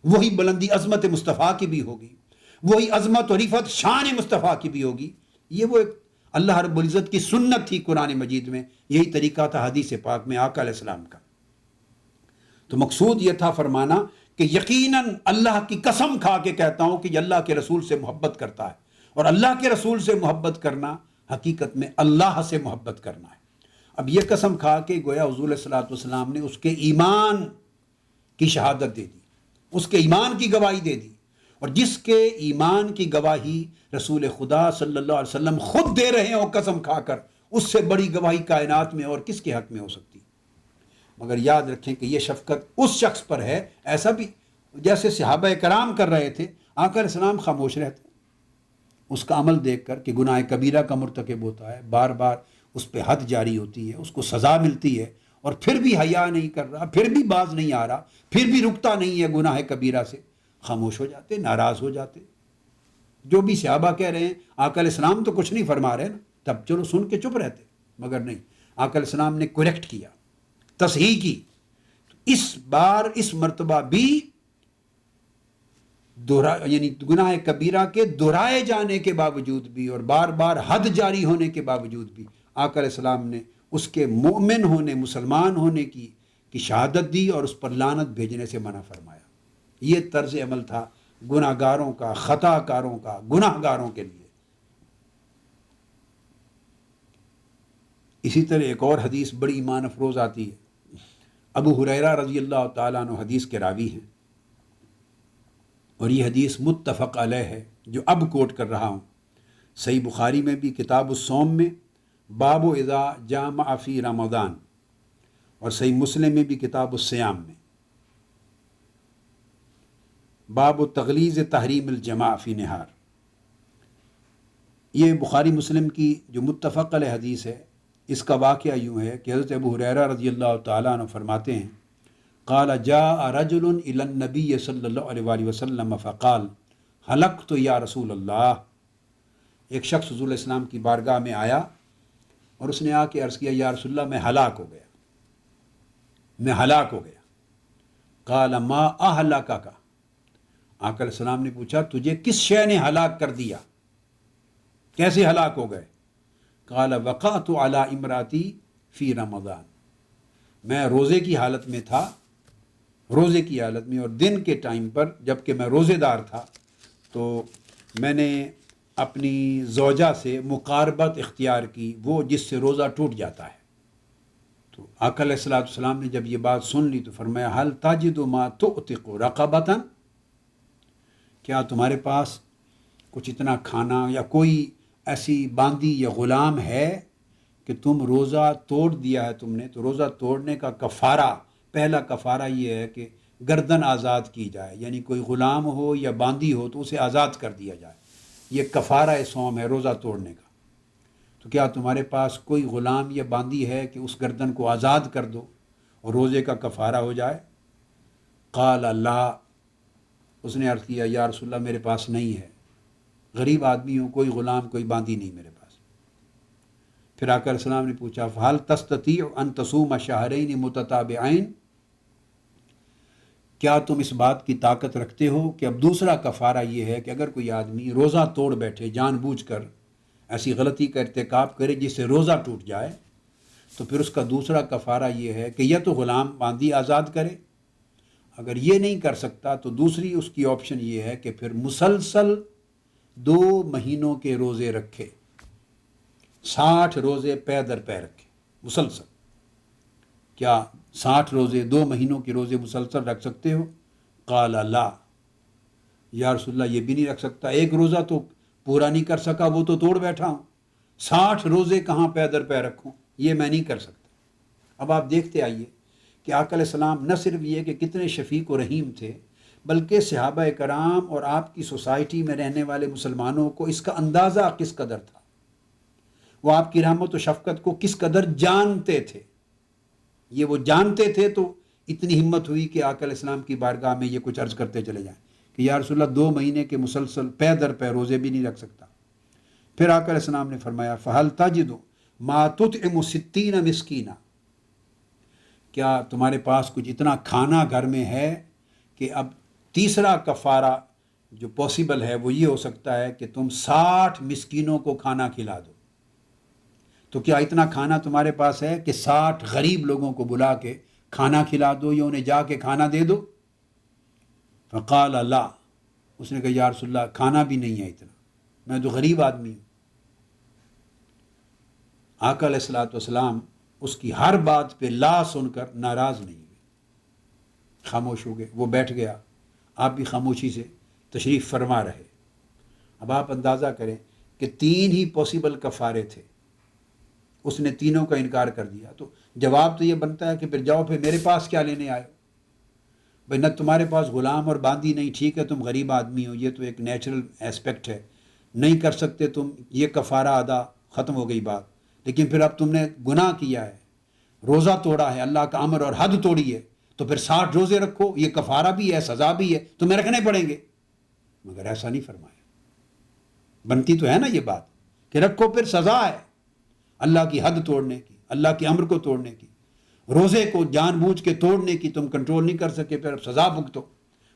وہی بلندی عظمت مصطفیٰ کی بھی ہوگی، وہی عظمت و رفعت شان مصطفیٰ کی بھی ہوگی۔ یہ وہ ایک اللہ رب العزت کی سنت تھی قرآن مجید میں، یہی طریقہ تھا حدیث پاک میں آقا علیہ السلام کا۔ تو مقصود یہ تھا فرمانا کہ یقیناً اللہ کی قسم کھا کے کہتا ہوں کہ یہ اللہ کے رسول سے محبت کرتا ہے، اور اللہ کے رسول سے محبت کرنا حقیقت میں اللہ سے محبت کرنا ہے۔ اب یہ قسم کھا کے گویا حضور علیہ الصلوۃ والسلام نے اس کے ایمان کی شہادت دے دی، اس کے ایمان کی گواہی دے دی، اور جس کے ایمان کی گواہی رسول خدا صلی اللہ علیہ وسلم خود دے رہے ہوں قسم کھا کر، اس سے بڑی گواہی کائنات میں اور کس کے حق میں ہو سکتی؟ مگر یاد رکھیں کہ یہ شفقت اس شخص پر ہے، ایسا بھی جیسے صحابہ کرام کر رہے تھے، آقا علیہ السلام خاموش رہتے اس کا عمل دیکھ کر کہ گناہ کبیرہ کا مرتکب ہوتا ہے، بار بار اس پہ حد جاری ہوتی ہے، اس کو سزا ملتی ہے، اور پھر بھی حیا نہیں کر رہا، پھر بھی باز نہیں آ رہا، پھر بھی رکتا نہیں ہے گناہ کبیرہ سے، خاموش ہو جاتے، ناراض ہو جاتے۔ جو بھی صحابہ کہہ رہے ہیں آقا علیہ السلام تو کچھ نہیں فرما رہے نا، تب چلو سن کے چپ رہتے، مگر نہیں، آقا علیہ السلام نے کریکٹ کیا، تصحیح کی۔ اس بار اس مرتبہ بھی یعنی گناہ کبیرہ کے دہرائے جانے کے باوجود بھی اور بار بار حد جاری ہونے کے باوجود بھی آقا علیہ السلام نے اس کے مومن ہونے، مسلمان ہونے کی شہادت دی اور اس پر لعنت بھیجنے سے منع فرمایا۔ یہ طرز عمل تھا گناہ گاروں کا، خطا کاروں کا، گناہ گاروں کے لیے۔ اسی طرح ایک اور حدیث بڑی ایمان افروز آتی ہے، ابو ہریرہ رضی اللہ تعالیٰ عنہ حدیث کے راوی ہیں، اور یہ حدیث متفق علیہ ہے جو اب کوٹ کر رہا ہوں۔ صحیح بخاری میں بھی کتاب الصوم میں باب اذا جامع فی رمضان، اور صحیح مسلم میں بھی کتاب الصیام میں باب تغلیظ تحریم الجماع فی نہار۔ یہ بخاری مسلم کی جو متفق علیہ حدیث ہے، اس کا واقعہ یوں ہے کہ حضرت ابو ہریرہ رضی اللہ تعالیٰ عنہ فرماتے ہیں، قال جاء رجل الى النبی صلی اللہ علیہ وآلہ وسلم فقال ہلکت یا رسول اللہ۔ ایک شخص حضور علیہ السلام کی بارگاہ میں آیا اور اس نے آ کے عرض کیا، یا رسول اللہ میں ہلاک ہو گیا، میں ہلاک ہو گیا۔ قال ما اہلکک، آقا علیہ السلام نے پوچھا تجھے کس شے نے ہلاک کر دیا، کیسے ہلاک ہو گئے؟ قال وقعت علی امراتی فی رمضان، میں روزے کی حالت میں تھا، روزے کی حالت میں، اور دن کے ٹائم پر جب کہ میں روزے دار تھا تو میں نے اپنی زوجہ سے مقاربت اختیار کی، وہ جس سے روزہ ٹوٹ جاتا ہے۔ تو آقا علیہ السلام نے جب یہ بات سن لی تو فرمایا هل تجد ما تعتق رقبۃ، کیا تمہارے پاس کچھ اتنا کھانا یا کوئی ایسی باندی یا غلام ہے کہ تم روزہ توڑ دیا ہے تم نے؟ تو روزہ توڑنے کا کفارہ، پہلا کفارہ یہ ہے کہ گردن آزاد کی جائے، یعنی کوئی غلام ہو یا باندی ہو تو اسے آزاد کر دیا جائے، یہ کفارہ صوم ہے روزہ توڑنے کا۔ تو کیا تمہارے پاس کوئی غلام یا باندی ہے کہ اس گردن کو آزاد کر دو اور روزے کا کفارہ ہو جائے؟ قال لا، اس نے عرض کیا یا رسول اللہ میرے پاس نہیں ہے، غریب آدمی ہوں، کوئی غلام کوئی باندی نہیں میرے پاس۔ پھر آقا علیہ السلام نے پوچھا فَهَلْ تَسْتَطِيعُ أَن تَصُومَ شَهْرَيْنِ مُتَتَابِعَيْنِ، کیا تم اس بات کی طاقت رکھتے ہو کہ اب دوسرا کفارہ یہ ہے کہ اگر کوئی آدمی روزہ توڑ بیٹھے، جان بوجھ کر ایسی غلطی کا ارتکاب کرے جس سے روزہ ٹوٹ جائے، تو پھر اس کا دوسرا کفارہ یہ ہے کہ یا تو غلام باندی آزاد کرے، اگر یہ نہیں کر سکتا تو دوسری اس کی آپشن یہ ہے کہ پھر مسلسل 2 مہینوں کے روزے رکھے، 60 روزے پے در پے رکھے مسلسل. کیا 60 روزے 2 مہینوں کے روزے مسلسل رکھ سکتے ہو؟ قال لا، یا رسول اللہ یہ بھی نہیں رکھ سکتا، ایک روزہ تو پورا نہیں کر سکا، وہ تو توڑ بیٹھا ہوں، 60 روزے کہاں پے در پے رکھوں، یہ میں نہیں کر سکتا. اب آپ دیکھتے آئیے کہ آقا علیہ السلام نہ صرف یہ کہ کتنے شفیق و رحیم تھے، بلکہ صحابہ کرام اور آپ کی سوسائٹی میں رہنے والے مسلمانوں کو اس کا اندازہ کس قدر تھا، وہ آپ کی رحمت و شفقت کو کس قدر جانتے تھے. یہ وہ جانتے تھے تو اتنی ہمت ہوئی کہ آقا علیہ السلام کی بارگاہ میں یہ کچھ عرض کرتے چلے جائیں کہ یا رسول اللہ 2 مہینے کے مسلسل پے در پے روزے بھی نہیں رکھ سکتا. پھر آقا علیہ السلام نے فرمایا فَهَلْ تَجِدُ مَا تُطْعِمُ 60 مسکینہ، کیا تمہارے پاس کچھ اتنا کھانا گھر میں ہے کہ اب تیسرا کفارہ جو پاسبل ہے وہ یہ ہو سکتا ہے کہ تم 60 مسکینوں کو کھانا کھلا دو. تو کیا اتنا کھانا تمہارے پاس ہے کہ 60 غریب لوگوں کو بلا کے کھانا کھلا دو یا انہیں جا کے کھانا دے دو؟ فقال لا، اس نے کہا یا رسول اللہ کھانا بھی نہیں ہے اتنا، میں تو غریب آدمی ہوں. آقا علیہ الصلوۃ والسلام اس کی ہر بات پہ لا سن کر ناراض نہیں ہوئے، خاموش ہو گئے. وہ بیٹھ گیا، آپ بھی خاموشی سے تشریف فرما رہے. اب آپ اندازہ کریں کہ 3 ہی پاسبل کفارے تھے، اس نے تینوں کا انکار کر دیا. تو جواب تو یہ بنتا ہے کہ پھر جاؤ، پھر میرے پاس کیا لینے آئے ہو؟ بھائی نہ تمہارے پاس غلام اور باندی نہیں، ٹھیک ہے تم غریب آدمی ہو، یہ تو ایک نیچرل ایسپیکٹ ہے، نہیں کر سکتے تم یہ کفارہ ادا، ختم ہو گئی بات. لیکن پھر اب تم نے گناہ کیا ہے، روزہ توڑا ہے، اللہ کا امر اور حد توڑی ہے، تو پھر 60 روزے رکھو، یہ کفارہ بھی ہے، سزا بھی ہے، تمہیں رکھنے پڑیں گے. مگر ایسا نہیں فرمایا. بنتی تو ہے نا یہ بات کہ رکھو پھر سزا ہے، اللہ کی حد توڑنے کی، اللہ کے امر کو توڑنے کی، روزے کو جان بوجھ کے توڑنے کی تم کنٹرول نہیں کر سکے، پھر اب سزا بھگتو.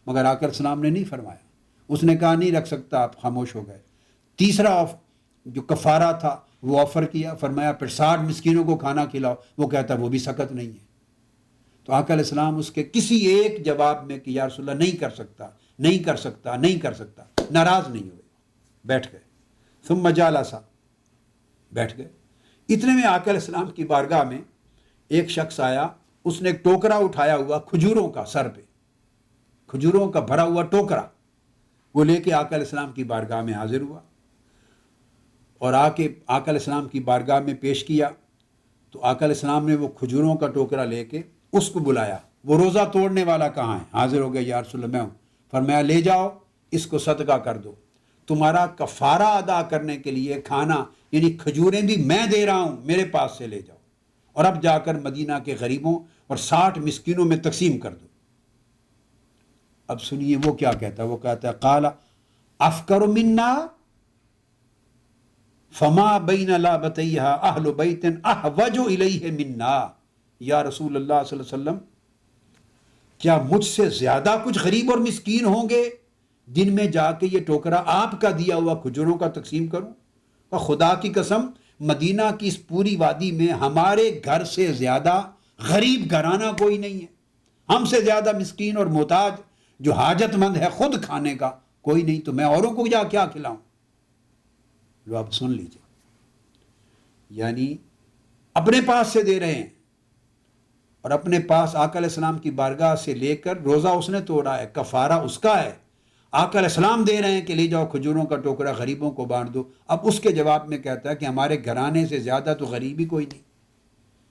مگر آقا السلام نے نہیں فرمایا، اس نے کہا نہیں رکھ سکتا، آپ خاموش ہو گئے. تیسرا جو کفارہ تھا وہ آفر کیا، فرمایا پھر 60 مسکینوں کو کھانا کھلاؤ. وہ کہتا وہ بھی سخت نہیں ہے. تو آقا علیہ السلام اس کے کسی ایک جواب میں کہ یا رسول اللہ نہیں کر سکتا، نہیں کر سکتا، نہیں کر سکتا، ناراض نہیں ہوئے، بیٹھ گئے. ثم جالسا، بیٹھ گئے. اتنے میں آقا علیہ السلام کی بارگاہ میں ایک شخص آیا، اس نے ایک ٹوکرا اٹھایا ہوا کھجوروں کا، سر پہ کھجوروں کا بھرا ہوا ٹوکرا، وہ لے کے آقا علیہ السلام کی بارگاہ میں حاضر ہوا اور آ کے آقا علیہ السلام کی بارگاہ میں پیش کیا. تو آقا علیہ السلام نے وہ کھجوروں کا ٹوکرا لے کے اس کو بلایا. وہ روزہ توڑنے والا کہاں ہے؟ حاضر ہو گیا، یا رسول اللہ میں ہوں. فرمایا لے جاؤ، اس کو صدقہ کر دو، تمہارا کفارہ ادا کرنے کے لیے کھانا یعنی کھجوریں بھی میں دے رہا ہوں، میرے پاس سے لے جاؤ، اور اب جا کر مدینہ کے غریبوں اور 60 مسکینوں میں تقسیم کر دو. اب سنیے وہ کیا کہتا ہے، وہ کہتا ہے قال افکر منا فما بین لابتیہا اہل بیت احوج الیہ منا. یا رسول اللہ صلی اللہ علیہ وسلم کیا مجھ سے زیادہ کچھ غریب اور مسکین ہوں گے جن میں جا کے یہ ٹوکرا آپ کا دیا ہوا کھجوروں کا تقسیم کروں؟ اور خدا کی قسم مدینہ کی اس پوری وادی میں ہمارے گھر سے زیادہ غریب گھرانہ کوئی نہیں ہے، ہم سے زیادہ مسکین اور محتاج جو حاجت مند ہے خود کھانے کا کوئی نہیں، تو میں اوروں کو جا کیا کھلاؤں؟ لو آپ سن لیجئے، یعنی اپنے پاس سے دے رہے ہیں اور اپنے پاس آقا علیہ السلام کی بارگاہ سے لے کر روزہ اس نے توڑا ہے، کفارہ اس کا ہے، آقا علیہ السلام دے رہے ہیں کہ لے جاؤ کھجوروں کا ٹوکرا غریبوں کو بانٹ دو. اب اس کے جواب میں کہتا ہے کہ ہمارے گھرانے سے زیادہ تو غریب ہی کوئی نہیں،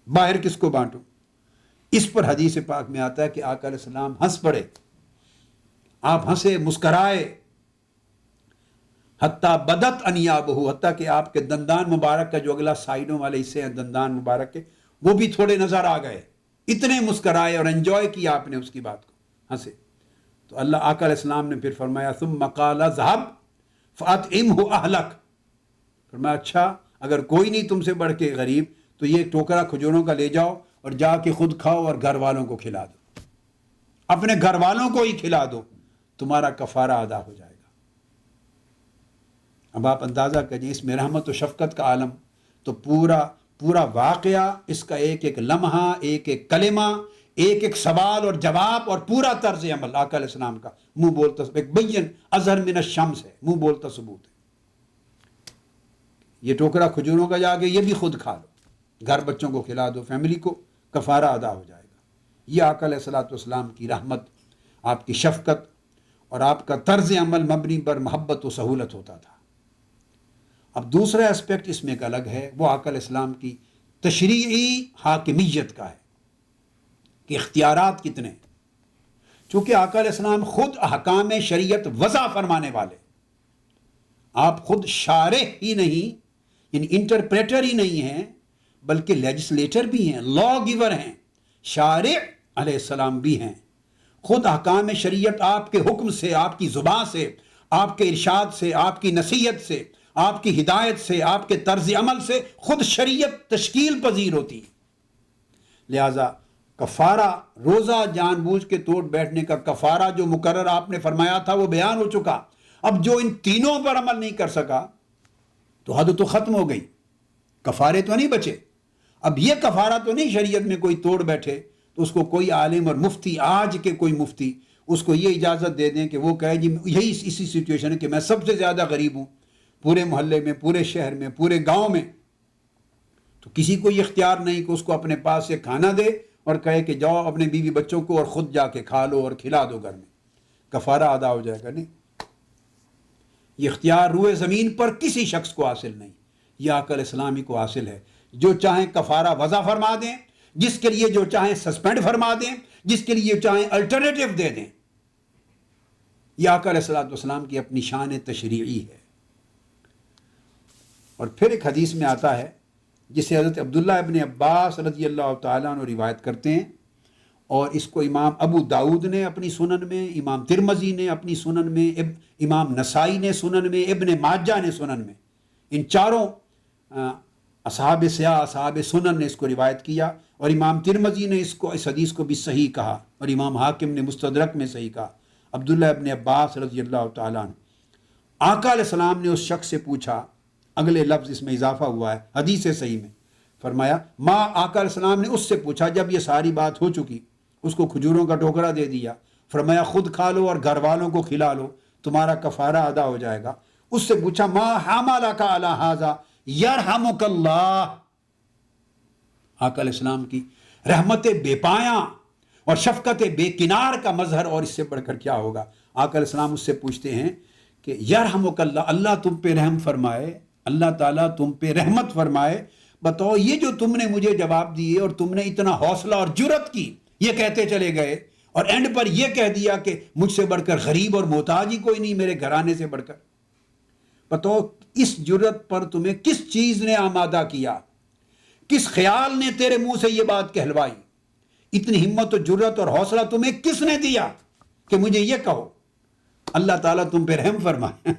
باہر کس کو بانٹوں؟ اس پر حدیث پاک میں آتا ہے کہ آقا علیہ السلام ہنس پڑے، آپ ہنسے، مسکرائے، حتیٰ بدت انیابہ، حتیٰ کہ آپ کے دندان مبارک کا جو اگلا سائیڈوں والے حصے ہیں دندان مبارک کے وہ بھی تھوڑے نظر آ گئے. اتنے مسکرائے اور انجوائے کیا آپ نے اس کی بات کو، ہنسے. تو اللہ آقا علیہ السلام نے پھر فرمایا ثم قال اذهب فاطعمه اهلك، فرمایا اچھا اگر کوئی نہیں تم سے بڑھ کے غریب تو یہ ٹوکرا کھجوروں کا لے جاؤ اور جا کے خود کھاؤ اور گھر والوں کو کھلا دو، اپنے گھر والوں کو ہی کھلا دو، تمہارا کفارہ ادا ہو جائے گا. اب آپ اندازہ کریے اس میں رحمت و شفقت کا عالم، تو پورا واقعہ، اس کا ایک ایک لمحہ، ایک ایک کلمہ، ایک ایک سوال اور جواب اور پورا طرز عمل آقا علیہ السلام کا منہ بولتا، ایک بین اظہر من الشمس ہے، منہ بولتا ثبوت ہے. یہ ٹوکرا کھجوروں کا جا کے یہ بھی خود کھا لو، گھر بچوں کو کھلا دو، فیملی کو، کفارہ ادا ہو جائے گا۔ یہ آقا علیہ الصلوۃ والسلام کی رحمت، آپ کی شفقت اور آپ کا طرز عمل مبنی پر محبت و سہولت ہوتا تھا۔ اب دوسرا اسپیکٹ اس میں ایک الگ ہے، وہ آقا علیہ السلام کی تشریعی حاکمیت کا ہے کہ اختیارات کتنے ہیں۔ چونکہ آقا علیہ السلام خود احکام شریعت وضع فرمانے والے، آپ خود شارح ہی نہیں، یعنی انٹرپریٹر ہی نہیں ہیں، بلکہ لیجسلیٹر بھی ہیں، لا گیور ہیں، شارع علیہ السلام بھی ہیں۔ خود احکام شریعت آپ کے حکم سے، آپ کی زبان سے، آپ کے ارشاد سے، آپ کی نصیحت سے، آپ کی ہدایت سے، آپ کے طرز عمل سے خود شریعت تشکیل پذیر ہوتی ہے۔ لہذا کفارہ، روزہ جان بوجھ کے توڑ بیٹھنے کا کفارہ جو مقرر آپ نے فرمایا تھا وہ بیان ہو چکا۔ اب جو ان تینوں پر عمل نہیں کر سکا تو حد تو ختم ہو گئی، کفارے تو نہیں بچے۔ اب یہ کفارہ تو نہیں شریعت میں کوئی توڑ بیٹھے تو اس کو کوئی عالم اور مفتی، آج کے کوئی مفتی اس کو یہ اجازت دے دیں کہ وہ کہے جی یہی اسی سچویشن ہے کہ میں سب سے زیادہ غریب ہوں پورے محلے میں، پورے شہر میں، پورے گاؤں میں، تو کسی کو یہ اختیار نہیں کہ اس کو اپنے پاس سے کھانا دے اور کہے کہ جاؤ اپنے بیوی بچوں کو اور خود جا کے کھا لو اور کھلا دو گھر میں، کفارہ ادا ہو جائے گا۔ نہیں، یہ اختیار روئے زمین پر کسی شخص کو حاصل نہیں، یہ آقا علیہ السلام ہی کو حاصل ہے۔ جو چاہیں کفارہ وضع فرما دیں، جس کے لیے جو چاہیں سسپینڈ فرما دیں، جس کے لیے چاہیں الٹرنیٹو دے دیں، یہ آقا علیہ السلام کی اپنی شان تشریعی ہے۔ اور پھر ایک حدیث میں آتا ہے جسے حضرت عبداللہ ابن عباس رضی اللہ تعالیٰ عنہ روایت کرتے ہیں، اور اس کو امام ابو داؤد نے اپنی سنن میں، امام ترمذی نے اپنی سنن میں، امام نسائی نے سنن میں، ابن ماجہ نے سنن میں، ان چاروں اصحاب سیاح، اصحاب سنن نے اس کو روایت کیا، اور امام ترمذی نے اس حدیث کو بھی صحیح کہا، اور امام حاکم نے مستدرک میں صحیح کہا۔ عبداللہ ابن عباس رضی اللہ تعالیٰ عنہ، آقا علیہ السلام نے اس شخص سے پوچھا، اگلے لفظ اس میں اضافہ ہوا ہے حدیث صحیح میں، فرمایا آقا علیہ السلام نے اس سے پوچھا جب یہ ساری بات ہو چکی، اس کو کھجوروں کا ٹوکرا دے دیا، فرمایا خود کھا لو اور گھر والوں کو کھلا لو، تمہارا کفارہ ادا ہو جائے گا۔ اس سے پوچھا ما حملک علی ھذا یرحمک اللہ، آقا علیہ السلام کی رحمت بے پایاں اور شفقت بے کنار کا مظہر اور اس سے بڑھ کر کیا ہوگا۔ آقا علیہ السلام اس سے پوچھتے ہیں کہ یرحمک اللہ، اللہ تم پہ رحم فرمائے، اللہ تعالیٰ تم پہ رحمت فرمائے، بتاؤ یہ جو تم نے مجھے جواب دیے اور تم نے اتنا حوصلہ اور جرت کی، یہ کہتے چلے گئے اور اینڈ پر یہ کہہ دیا کہ مجھ سے بڑھ کر غریب اور محتاج ہی کوئی نہیں میرے گھرانے سے بڑھ کر، بتاؤ اس جرت پر تمہیں کس چیز نے آمادہ کیا، کس خیال نے تیرے منہ سے یہ بات کہلوائی، اتنی ہمت و جرت اور حوصلہ تمہیں کس نے دیا کہ مجھے یہ کہو اللہ تعالیٰ تم پہ رحم فرمائے۔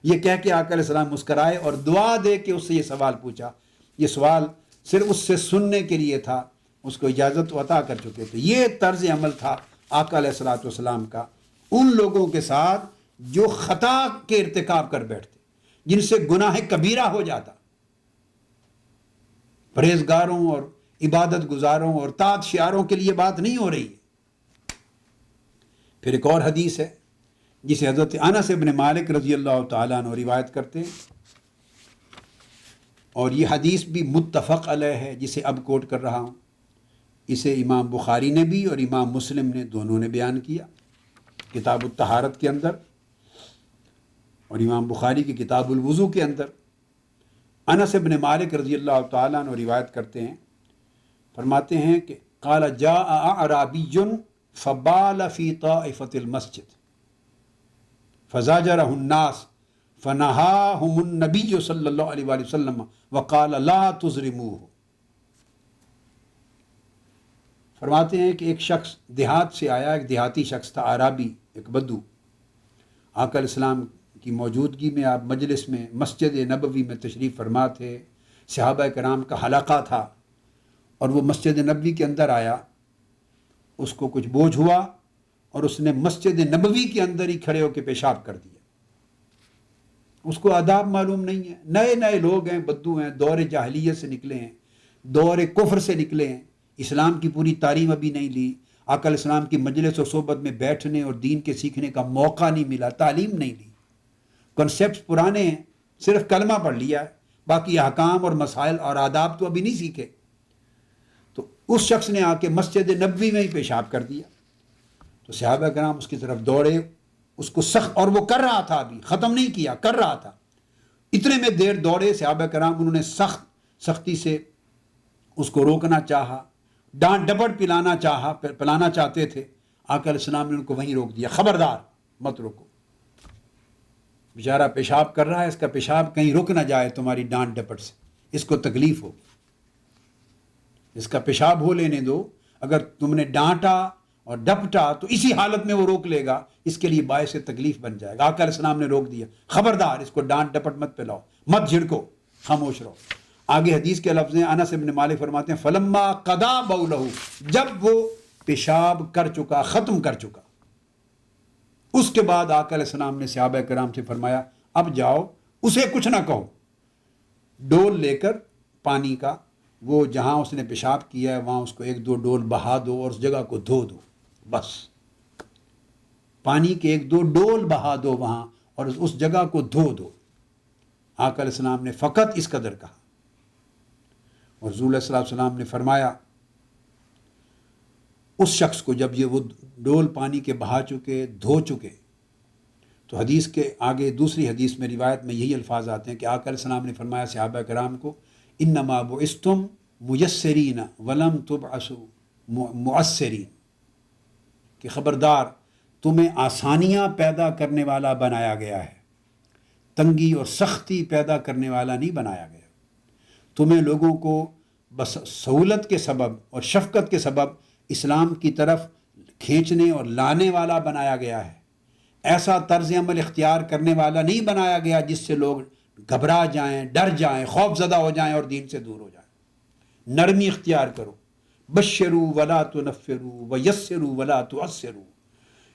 یہ کہہ کے آقا علیہ السلام مسکرائے اور دعا دے کے اس سے یہ سوال پوچھا۔ یہ سوال صرف اس سے سننے کے لیے تھا، اس کو اجازت عطا کر چکے تھے۔ یہ طرز عمل تھا آقا علیہ السلام کا ان لوگوں کے ساتھ جو خطا کے ارتکاب کر بیٹھتے، جن سے گناہ کبیرہ ہو جاتا، پرہیزگاروں اور عبادت گزاروں اور طاعت شعاروں کے لیے بات نہیں ہو رہی ہے۔ پھر ایک اور حدیث ہے جسے حضرت انس ابن مالک رضی اللہ تعالیٰ عنہ روایت کرتے ہیں، اور یہ حدیث بھی متفق علیہ ہے جسے اب کوٹ کر رہا ہوں۔ اسے امام بخاری نے بھی اور امام مسلم نے دونوں نے بیان کیا کتاب الطہارت کے اندر، اور امام بخاری کی کتاب الوضو کے اندر۔ انس ابن مالک رضی اللہ تعالیٰ عنہ روایت کرتے ہیں، فرماتے ہیں کہ قال جاء اعرابی فبال فی طائفۃ المسجد فزاجرہ الناس فنہاہم النبی صلی اللہ علیہ وآلہ وسلم وقال لا تظلموہ۔ فرماتے ہیں کہ ایک شخص دیہات سے آیا، ایک دیہاتی شخص تھا، عرابی، ایک بدو۔ آقا علیہ السلام کی موجودگی میں آپ مجلس میں مسجد نبوی میں تشریف فرما تھے، صحابہ کرام کا حلقہ تھا، اور وہ مسجد نبوی کے اندر آیا، اس کو کچھ بوجھ ہوا اور اس نے مسجد نبوی کے اندر ہی کھڑے ہو کے پیشاب کر دیا۔ اس کو آداب معلوم نہیں ہے، نئے نئے لوگ ہیں، بدو ہیں، دور جاہلیت سے نکلے ہیں، دور کفر سے نکلے ہیں، اسلام کی پوری تعلیم ابھی نہیں لی، آقا علیہ السلام کی مجلس و صحبت میں بیٹھنے اور دین کے سیکھنے کا موقع نہیں ملا، تعلیم نہیں لی، کنسیپٹس پرانے ہیں، صرف کلمہ پڑھ لیا ہے، باقی احکام اور مسائل اور آداب تو ابھی نہیں سیکھے. تو اس شخص نے آ کے مسجد نبوی میں ہی پیشاب کر دیا. تو صحابہ کرام اس کی طرف دوڑے, اس کو سخت, اور وہ کر رہا تھا, ابھی ختم نہیں کیا, کر رہا تھا. اتنے میں دیر دوڑے صحابہ کرام, انہوں نے سختی سے اس کو روکنا چاہا, ڈانٹ ڈپٹ پلانا چاہتے تھے. آقا علیہ السلام نے ان کو وہیں روک دیا, خبردار مت روکو, بیچارہ پیشاب کر رہا ہے, اس کا پیشاب کہیں رک نہ جائے تمہاری ڈانٹ ڈپٹ سے, اس کو تکلیف ہوگی, اس کا پیشاب ہو لینے دو. اگر تم نے ڈانٹا اور ڈپٹا تو اسی حالت میں وہ روک لے گا, اس کے لیے باعث تکلیف بن جائے گا. آقا علیہ السلام نے روک دیا, خبردار اس کو ڈانٹ ڈپٹ مت پلاؤ, مت جھڑکو, خاموش رہو. آگے حدیث کے لفظ ہیں, انس بن مالک فرماتے ہیں فلما قضا بولہ, جب وہ پیشاب کر چکا, ختم کر چکا, اس کے بعد آقا علیہ السلام نے صحابہ کرام سے فرمایا اب جاؤ, اسے کچھ نہ کہو, ڈول لے کر پانی کا, وہ جہاں اس نے پیشاب کیا ہے وہاں اس کو 1-2 ڈول بہا دو اور اس جگہ کو دھو دو, بس پانی کے 1-2 ڈول بہا دو وہاں اور اس جگہ کو دھو دو. آقا علیہ السلام نے فقط اس قدر کہا. اور حضور علیہ الصلوۃ والسلام نے فرمایا اس شخص کو جب یہ وہ ڈول پانی کے بہا چکے, دھو چکے, تو حدیث کے آگے دوسری حدیث میں روایت میں یہی الفاظ آتے ہیں کہ آقا علیہ السلام نے فرمایا صحابہ کرام کو انما بعثتم میسرین ولم تبعثوا معسرین, کہ خبردار تمہیں آسانیاں پیدا کرنے والا بنایا گیا ہے, تنگی اور سختی پیدا کرنے والا نہیں بنایا گیا. تمہیں لوگوں کو بس سہولت کے سبب اور شفقت کے سبب اسلام کی طرف کھینچنے اور لانے والا بنایا گیا ہے. ایسا طرز عمل اختیار کرنے والا نہیں بنایا گیا جس سے لوگ گھبرا جائیں, ڈر جائیں, خوف زدہ ہو جائیں اور دین سے دور ہو جائیں. نرمی اختیار کرو, بشروا ولا تنفروا ویسروا ولا تعسروا,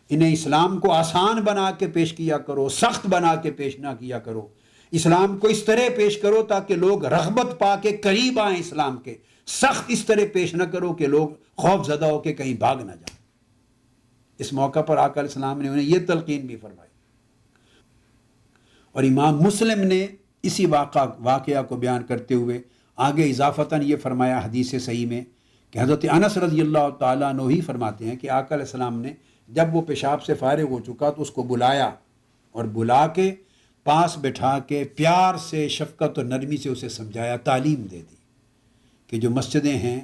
انہیں اسلام کو آسان بنا کے پیش کیا کرو, سخت بنا کے پیش نہ کیا کرو. اسلام کو اس طرح پیش کرو تاکہ لوگ رغبت پا کے قریب آئیں اسلام کے, سخت اس طرح پیش نہ کرو کہ لوگ خوف زدہ ہو کے کہیں بھاگ نہ جائیں. اس موقع پر آقا علیہ السلام نے انہیں یہ تلقین بھی فرمائی. اور امام مسلم نے اسی واقعہ کو بیان کرتے ہوئے آگے اضافتاً یہ فرمایا حدیث صحیح میں کہ حضرت انس رضی اللہ تعالیٰ عنہ ہی فرماتے ہیں کہ آقا علیہ السلام نے جب وہ پیشاب سے فارغ ہو چکا تو اس کو بلایا, اور بلا کے پاس بٹھا کے پیار سے, شفقت اور نرمی سے اسے سمجھایا, تعلیم دے دی کہ جو مسجدیں ہیں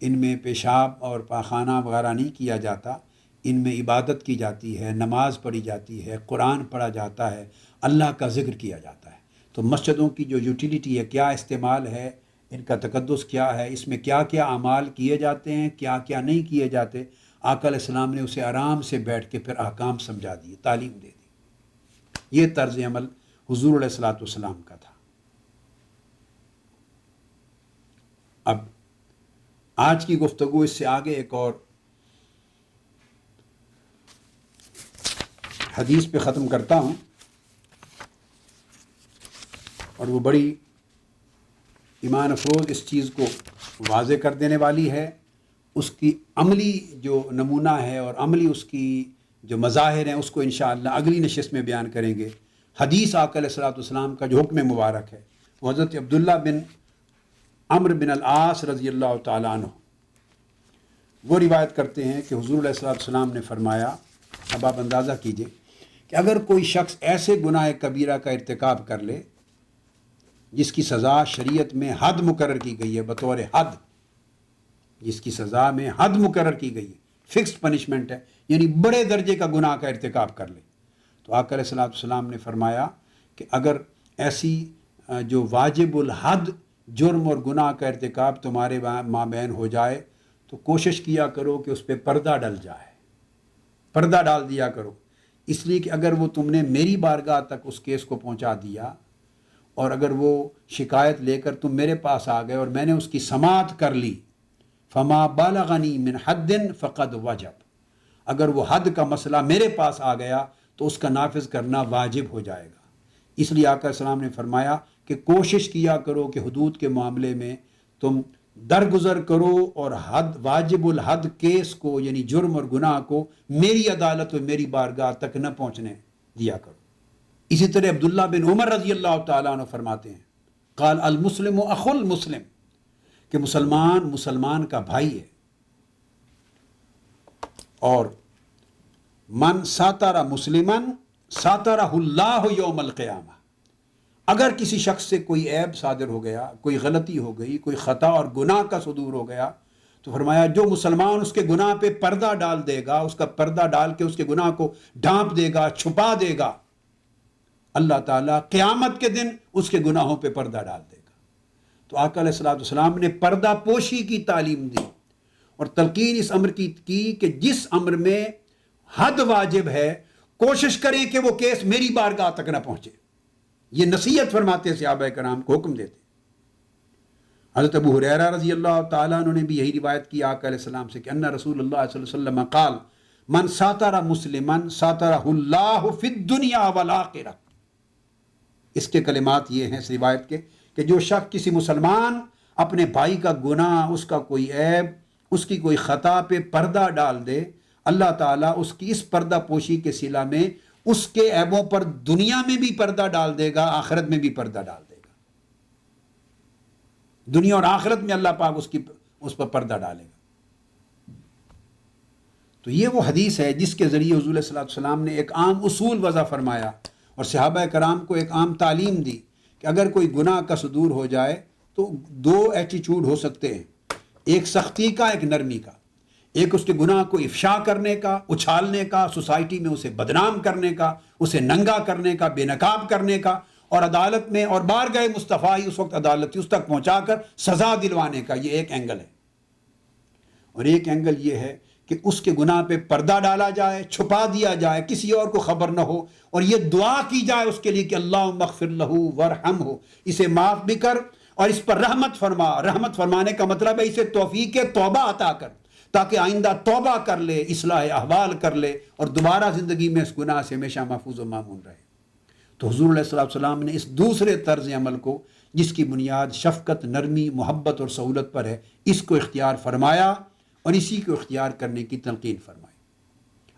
ان میں پیشاب اور پاخانہ وغیرہ نہیں کیا جاتا, ان میں عبادت کی جاتی ہے, نماز پڑھی جاتی ہے, قرآن پڑھا جاتا ہے, اللہ کا ذکر کیا جاتا ہے. تو مسجدوں کی جو یوٹیلیٹی ہے, کیا استعمال ہے, ان کا تقدس کیا ہے, اس میں کیا کیا اعمال کیے جاتے ہیں, کیا کیا نہیں کیے جاتے, آقا علیہ السلام نے اسے آرام سے بیٹھ کے پھر احکام سمجھا دیے, تعلیم دے دی. یہ طرز عمل حضور علیہ الصلوۃ والسلام کا تھا. اب آج کی گفتگو اس سے آگے ایک اور حدیث پہ ختم کرتا ہوں, اور وہ بڑی ایمان افروز اس چیز کو واضح کر دینے والی ہے. اس کی عملی جو نمونہ ہے اور عملی اس کی جو مظاہر ہیں اس کو انشاءاللہ اگلی نشست میں بیان کریں گے. حدیث آقا علیہ الصلوۃ والسلام کا جو حکم مبارک ہے وہ حضرت عبداللہ بن عمرو بن العاص رضی اللہ تعالیٰ عنہ وہ روایت کرتے ہیں کہ حضور علیہ الصلوۃ والسلام نے فرمایا, اب آپ اندازہ کیجئے کہ اگر کوئی شخص ایسے گناہ کبیرہ کا ارتکاب کر لے جس کی سزا شریعت میں حد مقرر کی گئی ہے, بطور حد, جس کی سزا میں حد مقرر کی گئی ہے, فکسڈ پنشمنٹ ہے, یعنی بڑے درجے کا گناہ کا ارتکاب کر لے, تو آقا علیہ الصلوۃ والسلام نے فرمایا کہ اگر ایسی جو واجب الحد جرم اور گناہ کا ارتکاب تمہارے مابین ہو جائے تو کوشش کیا کرو کہ اس پہ پردہ ڈل جائے, پردہ ڈال دیا کرو. اس لیے کہ اگر وہ تم نے میری بارگاہ تک اس کیس کو پہنچا دیا اور اگر وہ شکایت لے کر تم میرے پاس آ گئے اور میں نے اس کی سماعت کر لی, فما بالغنی من حد فقد وجب, اگر وہ حد کا مسئلہ میرے پاس آ گیا تو اس کا نافذ کرنا واجب ہو جائے گا. اس لیے آقا السلام نے فرمایا کہ کوشش کیا کرو کہ حدود کے معاملے میں تم درگزر کرو اور حد واجب الحد کیس کو یعنی جرم اور گناہ کو میری عدالت و میری بارگاہ تک نہ پہنچنے دیا کرو. اسی طرح عبداللہ بن عمر رضی اللہ تعالیٰ عنہ فرماتے ہیں قال المسلم اخو المسلم، کہ مسلمان مسلمان کا بھائی ہے، اور من ساتر مسلمن ساترہ اللہ یوم القیامہ، اگر کسی شخص سے کوئی عیب صادر ہو گیا، کوئی غلطی ہو گئی، کوئی خطا اور گناہ کا صدور ہو گیا، تو فرمایا جو مسلمان اس کے گناہ پہ پردہ ڈال دے گا، اس کا پردہ ڈال کے اس کے گناہ کو ڈھانپ دے گا، چھپا دے گا، اللہ تعالیٰ قیامت کے دن اس کے گناہوں پہ پردہ ڈال دے گا۔ تو آقا علیہ الصلوۃ والسلام نے پردہ پوشی کی تعلیم دی اور تلقین اس امر کی کہ جس امر میں حد واجب ہے کوشش کریں کہ وہ کیس میری بارگاہ تک نہ پہنچے۔ یہ نصیحت فرماتے صحابہ کرام کو حکم دیتے۔ حضرت ابو ہریرہ رضی اللہ تعالیٰ عنہ نے بھی یہی روایت کی آقا علیہ السلام سے کہ ان رسول اللہ صلی اللہ علیہ وسلم قال من ساتر مسلمن ساترہ اللہ فی الدنیا والآخرہ۔ اس کے کلمات یہ ہیں اس روایت کے کہ جو شخص کسی مسلمان اپنے بھائی کا گناہ، اس کا کوئی عیب، اس کی کوئی خطا پہ پردہ ڈال دے، اللہ تعالیٰ اس کی اس پردہ پوشی کے صلہ میں اس کے عیبوں پر دنیا میں بھی پردہ ڈال دے گا، آخرت میں بھی پردہ ڈال دے گا۔ دنیا اور آخرت میں اللہ پاک اس پر پردہ ڈالے گا۔ تو یہ وہ حدیث ہے جس کے ذریعے حضور صلی اللہ علیہ وسلم نے ایک عام اصول وضع فرمایا اور صحابہ کرام کو ایک عام تعلیم دی کہ اگر کوئی گناہ کا صدور ہو جائے تو دو ایٹیچیوڈ ہو سکتے ہیں، ایک سختی کا، ایک نرمی کا۔ ایک اس کے گناہ کو افشا کرنے کا، اچھالنے کا، سوسائٹی میں اسے بدنام کرنے کا، اسے ننگا کرنے کا، بے نقاب کرنے کا، اور عدالت میں اور بارگاہ مصطفیٰ اس وقت عدالت اس تک پہنچا کر سزا دلوانے کا، یہ ایک اینگل ہے۔ اور ایک اینگل یہ ہے کہ اس کے گناہ پہ پردہ ڈالا جائے، چھپا دیا جائے، کسی اور کو خبر نہ ہو، اور یہ دعا کی جائے اس کے لیے کہ اللہم اغفر لہ ورحمہ، اسے معاف بھی کر اور اس پر رحمت فرما۔ رحمت فرمانے کا مطلب ہے اسے توفیق توبہ عطا کر تاکہ آئندہ توبہ کر لے، اصلاح احوال کر لے اور دوبارہ زندگی میں اس گناہ سے ہمیشہ محفوظ و مامون رہے۔ تو حضور علیہ الصلوۃ والسلام نے اس دوسرے طرز عمل کو، جس کی بنیاد شفقت، نرمی، محبت اور سہولت پر ہے، اس کو اختیار فرمایا اور اسی کو اختیار کرنے کی تلقین فرمائی۔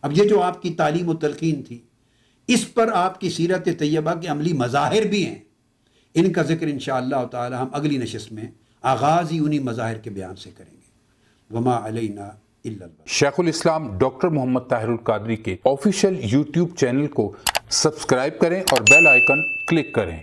اب یہ جو آپ کی تعلیم و تلقین تھی، اس پر آپ کی سیرت طیبہ کے عملی مظاہر بھی ہیں، ان کا ذکر انشاءاللہ تعالی ہم اگلی نشست میں آغاز ہی انہی مظاہر کے بیان سے کریں گے۔ وما علینا الا البلاغ۔ شیخ الاسلام ڈاکٹر محمد طاہر القادری کے آفیشیل یوٹیوب چینل کو سبسکرائب کریں اور بیل آئیکن کلک کریں۔